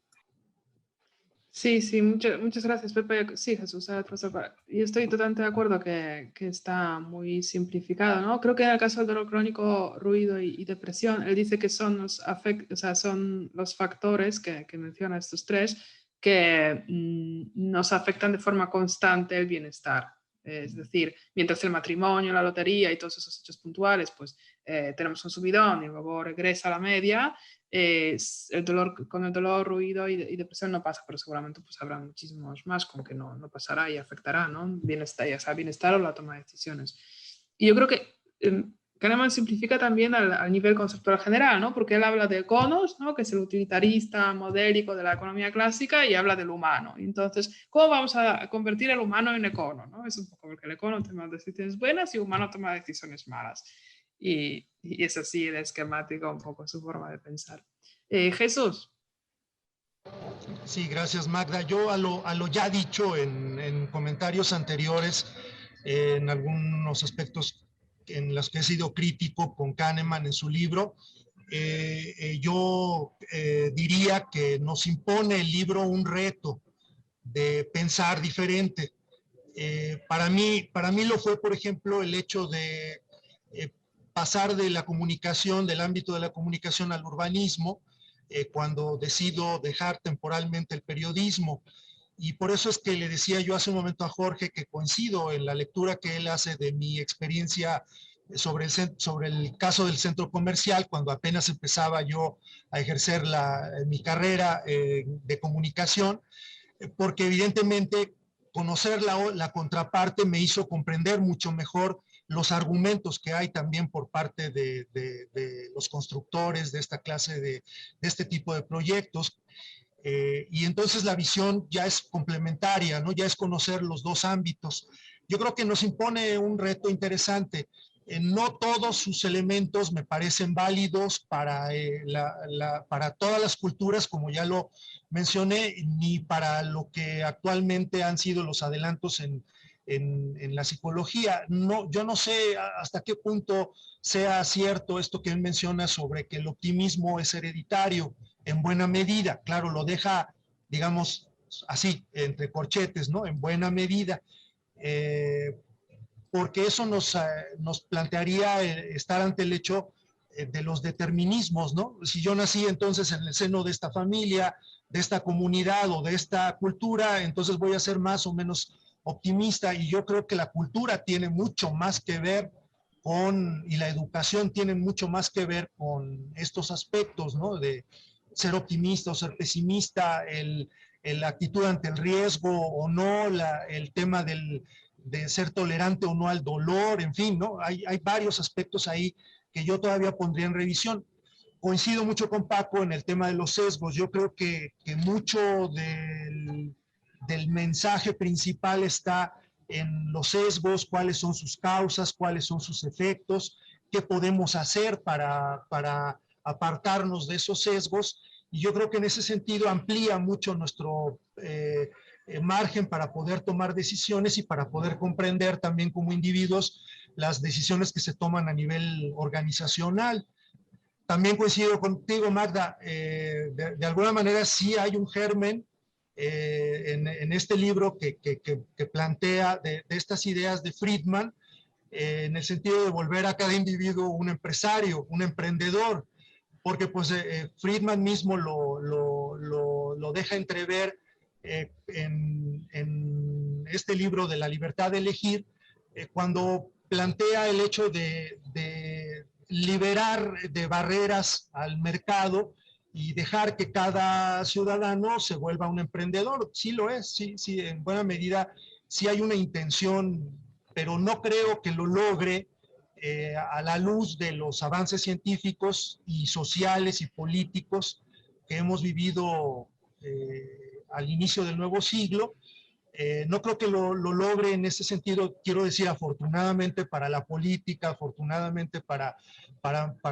Sí, muchas gracias, Pepe. Sí, Jesús, yo estoy totalmente de acuerdo que está muy simplificado, ¿no? Creo que en el caso del dolor crónico, ruido y depresión, él dice que son los factores que menciona estos tres que nos afectan de forma constante el bienestar. Es decir, mientras el matrimonio, la lotería y todos esos hechos puntuales, pues tenemos un subidón y luego regresa a la media. Con el dolor, ruido y depresión no pasa, pero seguramente pues habrá muchísimos más con que no pasará y afectará, ¿no? Bienestar, ya sea bienestar o la toma de decisiones. Y yo creo que Kahneman simplifica también al nivel conceptual general, ¿no? Porque él habla de conos, ¿no? Que es el utilitarista modélico de la economía clásica, y habla del humano. Entonces, ¿cómo vamos a convertir el humano en econo, ¿no? Es un poco porque el econo toma decisiones buenas y el humano toma decisiones malas. Y es así de esquemático un poco su forma de pensar. Jesús. Sí, gracias, Magda. Yo a lo ya dicho en comentarios anteriores, en algunos aspectos en los que he sido crítico con Kahneman en su libro, yo diría que nos impone el libro un reto de pensar diferente. Para mí lo fue, por ejemplo, el hecho de pasar de la comunicación, del ámbito de la comunicación al urbanismo, cuando decido dejar temporalmente el periodismo. Y por eso es que le decía yo hace un momento a Jorge que coincido en la lectura que él hace de mi experiencia sobre el caso del centro comercial, cuando apenas empezaba yo a ejercer mi carrera de comunicación, porque evidentemente conocer la contraparte me hizo comprender mucho mejor los argumentos que hay también por parte de los constructores de esta clase de este tipo de proyectos. Y entonces la visión ya es complementaria, ¿no? Ya es conocer los dos ámbitos. Yo creo que nos impone un reto interesante. No todos sus elementos me parecen válidos para todas las culturas, como ya lo mencioné, ni para lo que actualmente han sido los adelantos en la psicología. No, yo no sé hasta qué punto sea cierto esto que él menciona sobre que el optimismo es hereditario. En buena medida, claro, lo deja, digamos, así, entre corchetes, ¿no? En buena medida. Porque eso nos plantearía estar ante el hecho de los determinismos, ¿no? Si yo nací entonces en el seno de esta familia, de esta comunidad o de esta cultura, entonces voy a ser más o menos optimista, y yo creo que la cultura tiene mucho más que ver y la educación tiene mucho más que ver con estos aspectos, ¿no? De ser optimista o ser pesimista, la actitud ante el riesgo o no, el tema de ser tolerante o no al dolor, en fin, ¿no? Hay varios aspectos ahí que yo todavía pondría en revisión. Coincido mucho con Paco en el tema de los sesgos. Yo creo que mucho del mensaje principal está en los sesgos, cuáles son sus causas, cuáles son sus efectos, qué podemos hacer para apartarnos de esos sesgos. Y yo creo que en ese sentido amplía mucho nuestro margen para poder tomar decisiones y para poder comprender también como individuos las decisiones que se toman a nivel organizacional. También coincido contigo, Magda, de alguna manera sí hay un germen en este libro que plantea de estas ideas de Friedman, en el sentido de volver a cada individuo un empresario, un emprendedor, porque pues Friedman mismo lo deja entrever en este libro de la libertad de elegir, cuando plantea el hecho de liberar de barreras al mercado y dejar que cada ciudadano se vuelva un emprendedor. Sí lo es, sí, sí, en buena medida sí hay una intención, pero no creo que lo logre a la luz de los avances científicos y sociales y políticos que hemos vivido al inicio del nuevo siglo. No creo que lo logre en ese sentido, quiero decir, afortunadamente para la política, afortunadamente para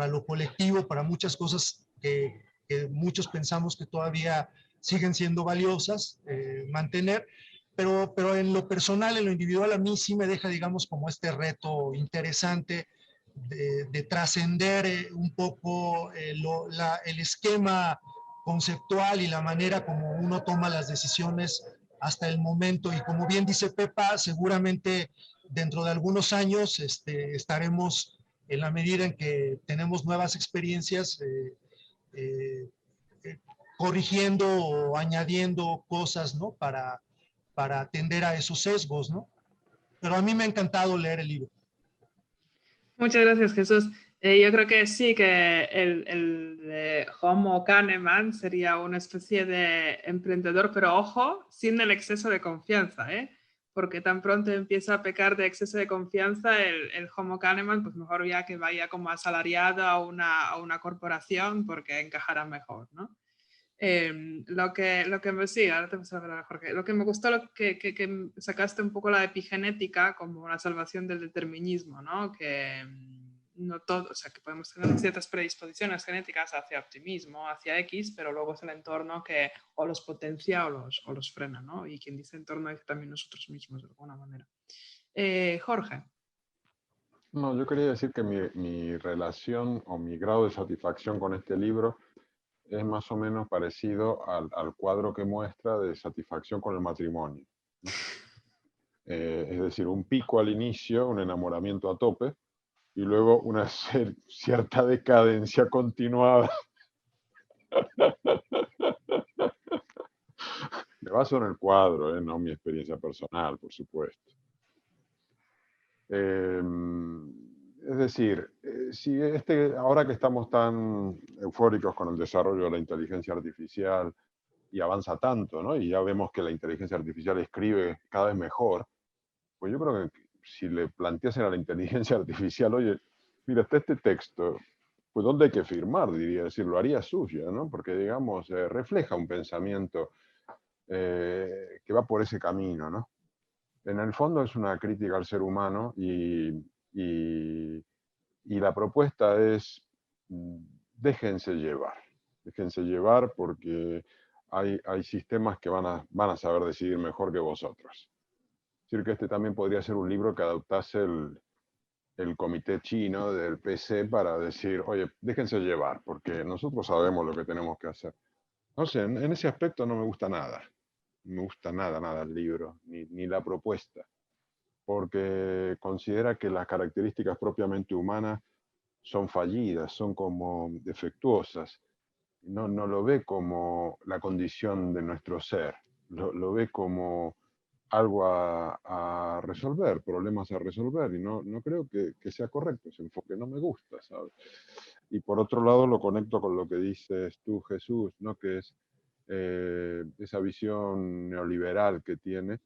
lo colectivo, para muchas cosas que muchos pensamos que todavía siguen siendo valiosas mantener, pero en lo personal, en lo individual, a mí sí me deja, digamos, como este reto interesante de trascender un poco el esquema conceptual y la manera como uno toma las decisiones hasta el momento. Y como bien dice Pepa, seguramente dentro de algunos años estaremos, en la medida en que tenemos nuevas experiencias, corrigiendo o añadiendo cosas, ¿no? Para atender a esos sesgos, ¿no? Pero a mí me ha encantado leer el libro. Muchas gracias, Jesús. Yo creo que sí, que el de Homo Kahneman sería una especie de emprendedor, pero ojo, sin el exceso de confianza, ¿eh? Porque tan pronto empieza a pecar de exceso de confianza el Homo Kahneman, pues mejor ya que vaya como asalariado a una corporación porque encajará mejor, ¿no? Sí, ahora te paso la palabra, Jorge. Lo que me gustó, que sacaste un poco la epigenética como la salvación del determinismo, ¿no? Que no todo, o sea, que podemos tener ciertas predisposiciones genéticas hacia optimismo, hacia X, pero luego es el entorno que o los potencia o los frena, ¿no? Y quien dice entorno dice también nosotros mismos, de alguna manera. Jorge. No, yo quería decir que mi relación o mi grado de satisfacción con este libro es más o menos parecido al cuadro que muestra de satisfacción con el matrimonio, ¿no? Es decir, un pico al inicio, un enamoramiento a tope, y luego una cierta decadencia continuada. Me baso en el cuadro, no mi experiencia personal, por supuesto. Es decir, si ahora que estamos tan eufóricos con el desarrollo de la inteligencia artificial y avanza tanto, ¿no? Y ya vemos que la inteligencia artificial escribe cada vez mejor, pues yo creo que si le planteasen a la inteligencia artificial, oye, mira, está este texto, pues ¿dónde hay que firmar? Diría, es decir, lo haría suya, ¿no? Porque, digamos, refleja un pensamiento que va por ese camino, ¿no? En el fondo es una crítica al ser humano y la propuesta es déjense llevar porque hay sistemas que van a saber decidir mejor que vosotros. Es decir, que este también podría ser un libro que adoptase el comité chino del PC para decir, oye, déjense llevar, porque nosotros sabemos lo que tenemos que hacer. No sé, en ese aspecto no me gusta nada. No me gusta nada el libro, ni la propuesta, porque considera que las características propiamente humanas son fallidas, son como defectuosas. No lo ve como la condición de nuestro ser, lo ve como algo a resolver, problemas a resolver, y no creo que sea correcto ese enfoque, no me gusta, ¿sabes? Y por otro lado lo conecto con lo que dices tú, Jesús, ¿no? Que es esa visión neoliberal que tiene,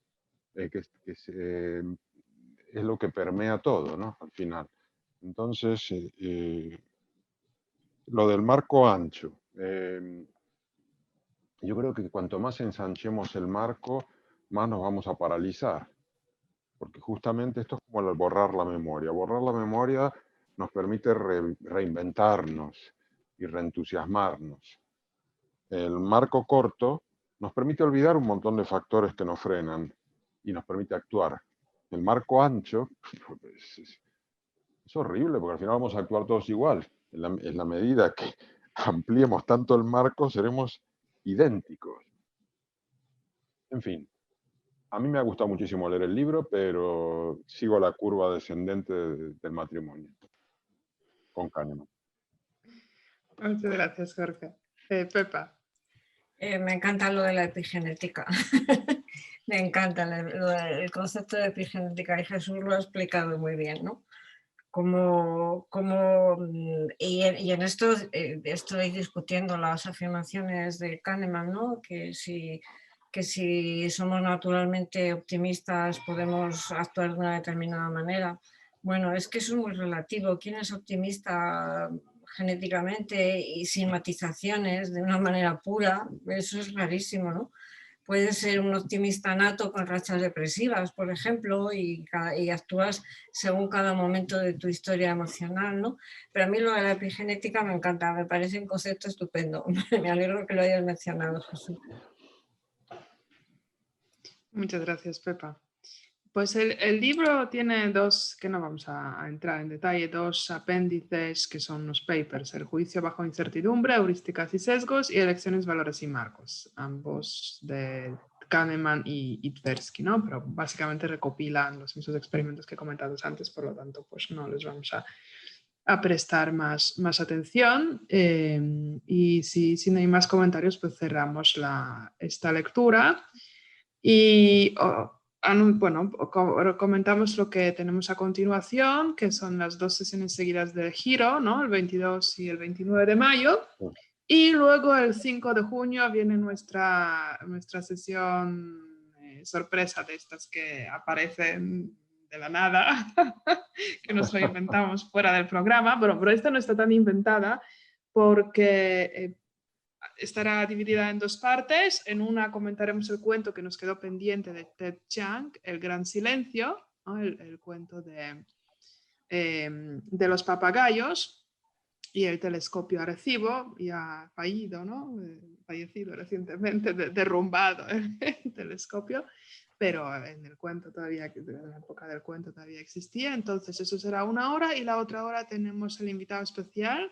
que es lo que permea todo, ¿no? Al final. Entonces, lo del marco ancho. Yo creo que cuanto más ensanchemos el marco, más nos vamos a paralizar. Porque justamente esto es como el borrar la memoria. Borrar la memoria nos permite reinventarnos y reentusiasmarnos. El marco corto nos permite olvidar un montón de factores que nos frenan y nos permite actuar. El marco ancho es horrible porque al final vamos a actuar todos igual. En la medida que ampliemos tanto el marco, seremos idénticos. En fin, a mí me ha gustado muchísimo leer el libro, pero sigo la curva descendente del matrimonio con Kahneman. Muchas gracias, Jorge. Pepa. Me encanta lo de la epigenética. Me encanta el concepto de epigenética y Jesús lo ha explicado muy bien, ¿no? Y en esto estoy discutiendo las afirmaciones de Kahneman, ¿no? Que si somos naturalmente optimistas podemos actuar de una determinada manera. Bueno, es que eso es muy relativo. ¿Quién es optimista genéticamente y sin matizaciones, de una manera pura? Eso es rarísimo, ¿no? Puedes ser un optimista nato con rachas depresivas, por ejemplo, y actúas según cada momento de tu historia emocional, ¿no? Pero a mí lo de la epigenética me encanta, me parece un concepto estupendo. Me alegro que lo hayas mencionado, Jesús. Muchas gracias, Pepa. Pues el libro tiene dos, que no vamos a entrar en detalle, dos apéndices que son los papers: El juicio bajo incertidumbre, heurísticas y sesgos, y Elecciones, valores y marcos, ambos de Kahneman y Tversky, ¿no? Pero básicamente recopilan los mismos experimentos que he comentado antes, por lo tanto, pues no les vamos a prestar más atención. Y si no hay más comentarios, pues cerramos esta lectura. Y bueno, comentamos lo que tenemos a continuación, que son las 2 sesiones seguidas del Giro, ¿no? El 22 y el 29 de mayo. Y luego el 5 de junio viene nuestra sesión sorpresa, de estas que aparecen de la nada, que nos lo inventamos fuera del programa, pero esta no está tan inventada porque estará dividida en 2 partes. En una comentaremos el cuento que nos quedó pendiente de Ted Chiang, El gran silencio, ¿no? el cuento de los papagayos y el telescopio Arecibo, ya fallido, ¿no? Fallecido recientemente, derrumbado el telescopio, pero en el cuento todavía, en la época del cuento todavía existía. Entonces eso será 1 hora, y la otra hora tenemos el invitado especial,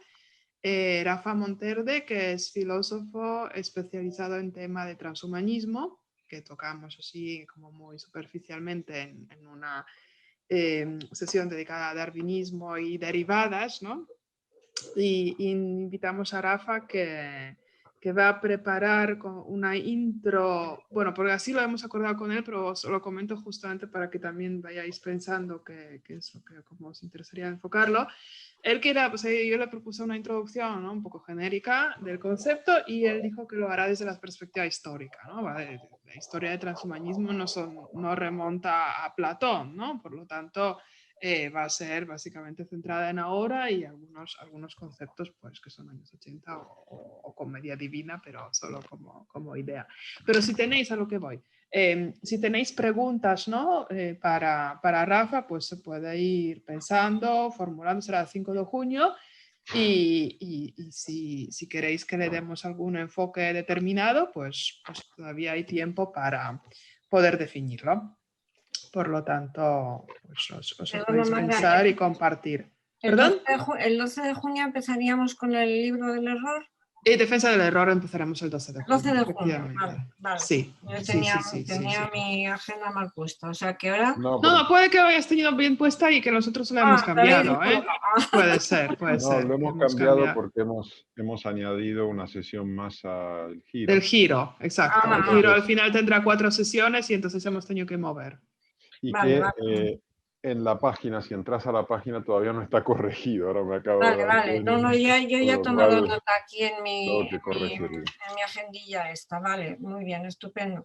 Rafa Monterde, que es filósofo especializado en tema de transhumanismo, que tocamos así como muy superficialmente en una sesión dedicada a darwinismo y derivadas, ¿no? Y invitamos a Rafa que va a preparar una intro, bueno, porque así lo hemos acordado con él, pero os lo comento justamente para que también vayáis pensando qué es lo que, cómo os interesaría enfocarlo. Él quería, pues yo le propuse una introducción, ¿no? Un poco genérica del concepto, y él dijo que lo hará desde la perspectiva histórica, ¿no? La historia del transhumanismo no remonta a Platón, ¿no? Por lo tanto, va a ser básicamente centrada en ahora y algunos conceptos pues, que son años 80 o comedia divina, pero solo como idea. Pero si tenéis, a lo que voy, si tenéis preguntas, ¿no? para Rafa, pues se puede ir pensando, formulando, será el 5 de junio. Y si queréis que le demos algún enfoque determinado, pues todavía hay tiempo para poder definirlo. Por lo tanto, pues os podéis pensar y compartir. ¿Perdón? El 12 de junio empezaríamos con el libro del error. Y defensa del error empezaremos el 12 de junio. 12 de junio, vale. Sí. Yo tenía mi agenda mal puesta, o sea que ahora... No, puede que hayas tenido bien puesta y que nosotros lo hemos cambiado, ¿eh? Puede ser. No, lo hemos cambiado porque hemos añadido una sesión más al Giro. Del Giro, exacto. El Giro al final tendrá 4 sesiones y entonces hemos tenido que mover. Y vale. En la página, si entras a la página, todavía no está corregido. Ahora me acabo de dar Vale. No, yo ya he tomado nota aquí en mi agendilla esta. Vale, muy bien, estupendo.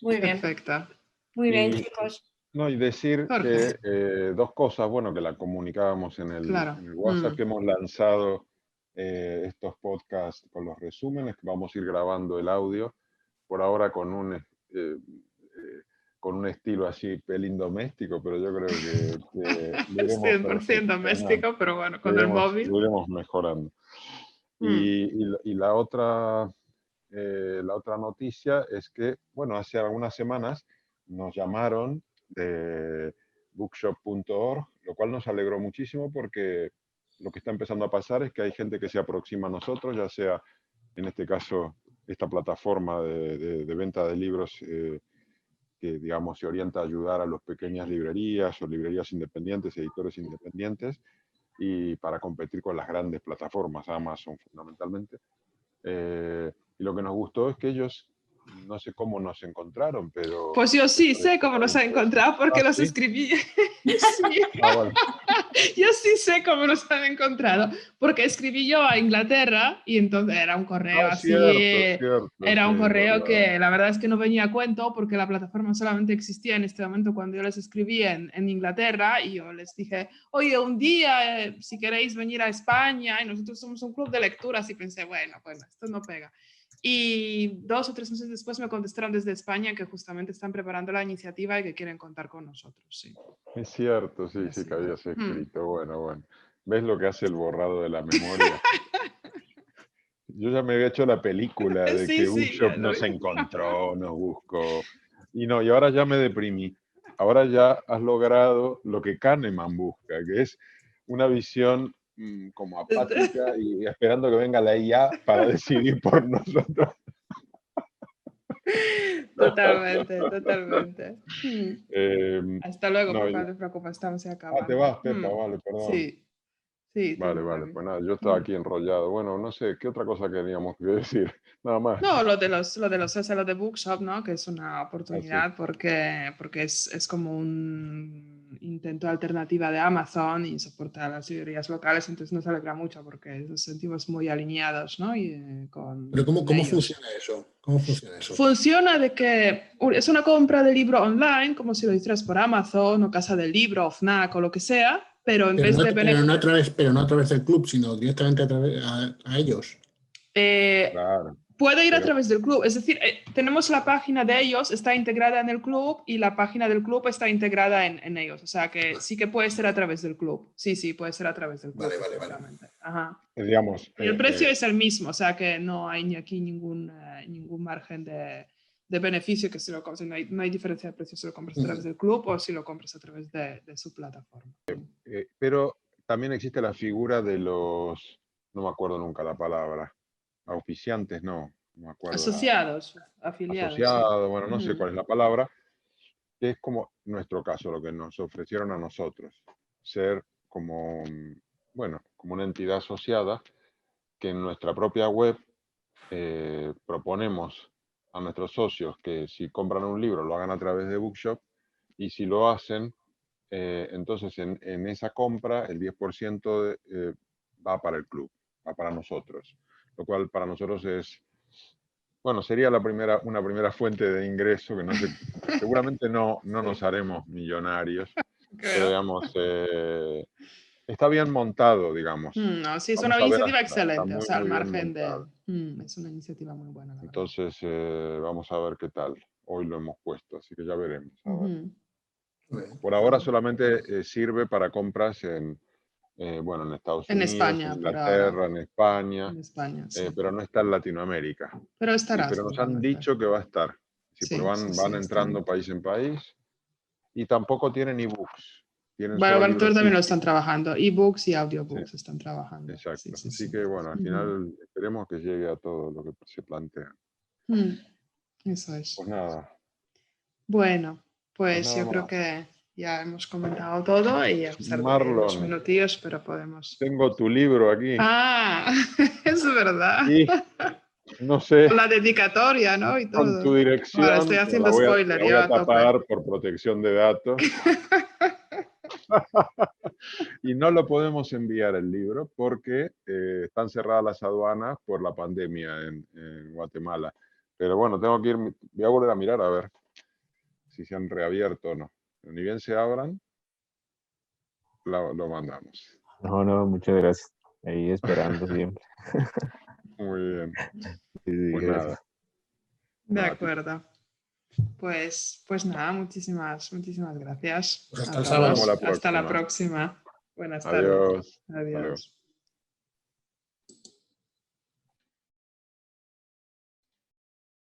Muy bien. Perfecta. Muy bien, chicos. No, y decir que 2 cosas, bueno, que la comunicábamos en el WhatsApp, que hemos lanzado estos podcasts con los resúmenes, que vamos a ir grabando el audio, por ahora con un estilo así pelín doméstico, pero yo creo que 100% doméstico, pero bueno, con el móvil lo iremos mejorando. Y la otra noticia es que, bueno, hace algunas semanas nos llamaron de bookshop.org, lo cual nos alegró muchísimo, porque lo que está empezando a pasar es que hay gente que se aproxima a nosotros, ya sea, en este caso, esta plataforma de venta de libros que, digamos, se orienta a ayudar a las pequeñas librerías o librerías independientes, editores independientes, y para competir con las grandes plataformas, Amazon fundamentalmente. Y lo que nos gustó es que ellos, no sé cómo nos encontraron, pero... Pues yo sí sé cómo nos ha encontrado, porque los escribí. Sí. Bueno. Yo sí sé cómo nos han encontrado, porque escribí yo a Inglaterra y entonces era un correo así, Cierto, era un sí, correo verdad. que la verdad es que no venía a cuento porque la plataforma solamente existía en este momento cuando yo les escribí en Inglaterra y yo les dije, oye, un día si queréis venir a España y nosotros somos un club de lecturas y pensé, bueno, esto no pega. Y 2 o 3 meses después me contestaron desde España que justamente están preparando la iniciativa y que quieren contar con nosotros, sí. Es cierto, sí, Así que habías que, escrito. Bueno. ¿Ves lo que hace el borrado de la memoria? Yo ya me había hecho la película de Sí, que sí, Bookshop nos encontró, nos buscó. Y ahora ya me deprimí. Ahora ya has logrado lo que Kahneman busca, que es una visión como apática y esperando que venga la IA para decidir por nosotros. Totalmente. Hasta luego, No, papá, no te preocupes, estamos te acabando. vas, Pepa, vale, perdón. Sí, Vale, pues nada, yo estaba aquí enrollado. Bueno, no sé, ¿qué otra cosa queríamos que decir? Nada más. No, lo de Bookshop, ¿no? Que es una oportunidad porque es como un intento alternativa de Amazon y soporta las librerías locales, entonces nos alegra mucho porque nos sentimos muy alineados, ¿no? Pero ¿cómo ellos. funciona eso? ¿Cómo funciona eso? Funciona de que es una compra de libro online, como si lo hicieras por Amazon o Casa del Libro o Fnac o lo que sea, pero en vez de... Pero no a través del club, sino directamente a ellos. Claro. Puede ir a través del club, es decir, tenemos la página de ellos, está integrada en el club y la página del club está integrada en ellos, o sea que sí que puede ser a través del club, sí, puede ser a través del club. Vale. Ajá. Digamos, Y el precio es el mismo, o sea que no hay aquí ningún margen de beneficio que si lo compras, no hay diferencia de precio si lo compras a través del club o si lo compras a través de su plataforma. pero también existe la figura de los, no me acuerdo nunca la palabra, auspiciantes, no me acuerdo. Asociados, afiliados. Asociados, Sí. bueno, no sé cuál es la palabra, que es como nuestro caso, lo que nos ofrecieron a nosotros, ser como, como una entidad asociada que en nuestra propia web proponemos a nuestros socios que si compran un libro lo hagan a través de Bookshop y si lo hacen, entonces en esa compra el 10% va para el club, va para nosotros, lo cual para nosotros es, sería una primera fuente de ingreso que no sé, seguramente no nos haremos millonarios, pero digamos, está bien montado, digamos. No, sí, es Vamos una a ver iniciativa está excelente, muy, o sea, al muy bien margen de... montado. es una iniciativa muy buena, la verdad. Entonces, vamos a ver qué tal. Hoy lo hemos puesto, así que ya veremos. A ver. Por ahora solamente sirve para compras en Estados Unidos, España, en por ahora. Inglaterra, en España, En España, sí. pero no está en Latinoamérica. Pero estará. Pero nos han dicho que va a estar. Sí, Sí, porque van entrando país en país y tampoco tienen ebooks. Tienen solo Bueno, libros también lo físicos. están trabajando. Ebooks y audiobooks están trabajando. Exacto. Sí. Así que bueno, al final esperemos que llegue a todo lo que se plantea. Eso es. Pues nada. Bueno, pues nada yo creo más. que ya hemos comentado todo y a pesar de Marlon, los minutillos, pero podemos... Tengo tu libro aquí. Ah, es verdad. Y no sé. La dedicatoria, ¿no? Y todo. Con tu dirección. Vale, estoy haciendo spoiler. La voy a tapar por protección de datos. Y no lo podemos enviar el libro porque están cerradas las aduanas por la pandemia en Guatemala. Pero bueno, tengo que ir, voy a volver a mirar a ver si se han reabierto o no. Pero ni bien se abran, lo mandamos. No, muchas gracias. Ahí esperando siempre. Muy bien. Sí, pues gracias. nada. De acuerdo. Pues nada, muchísimas gracias. Pues hasta el sábado. Hasta la próxima. Buenas tardes. Adiós. Adiós.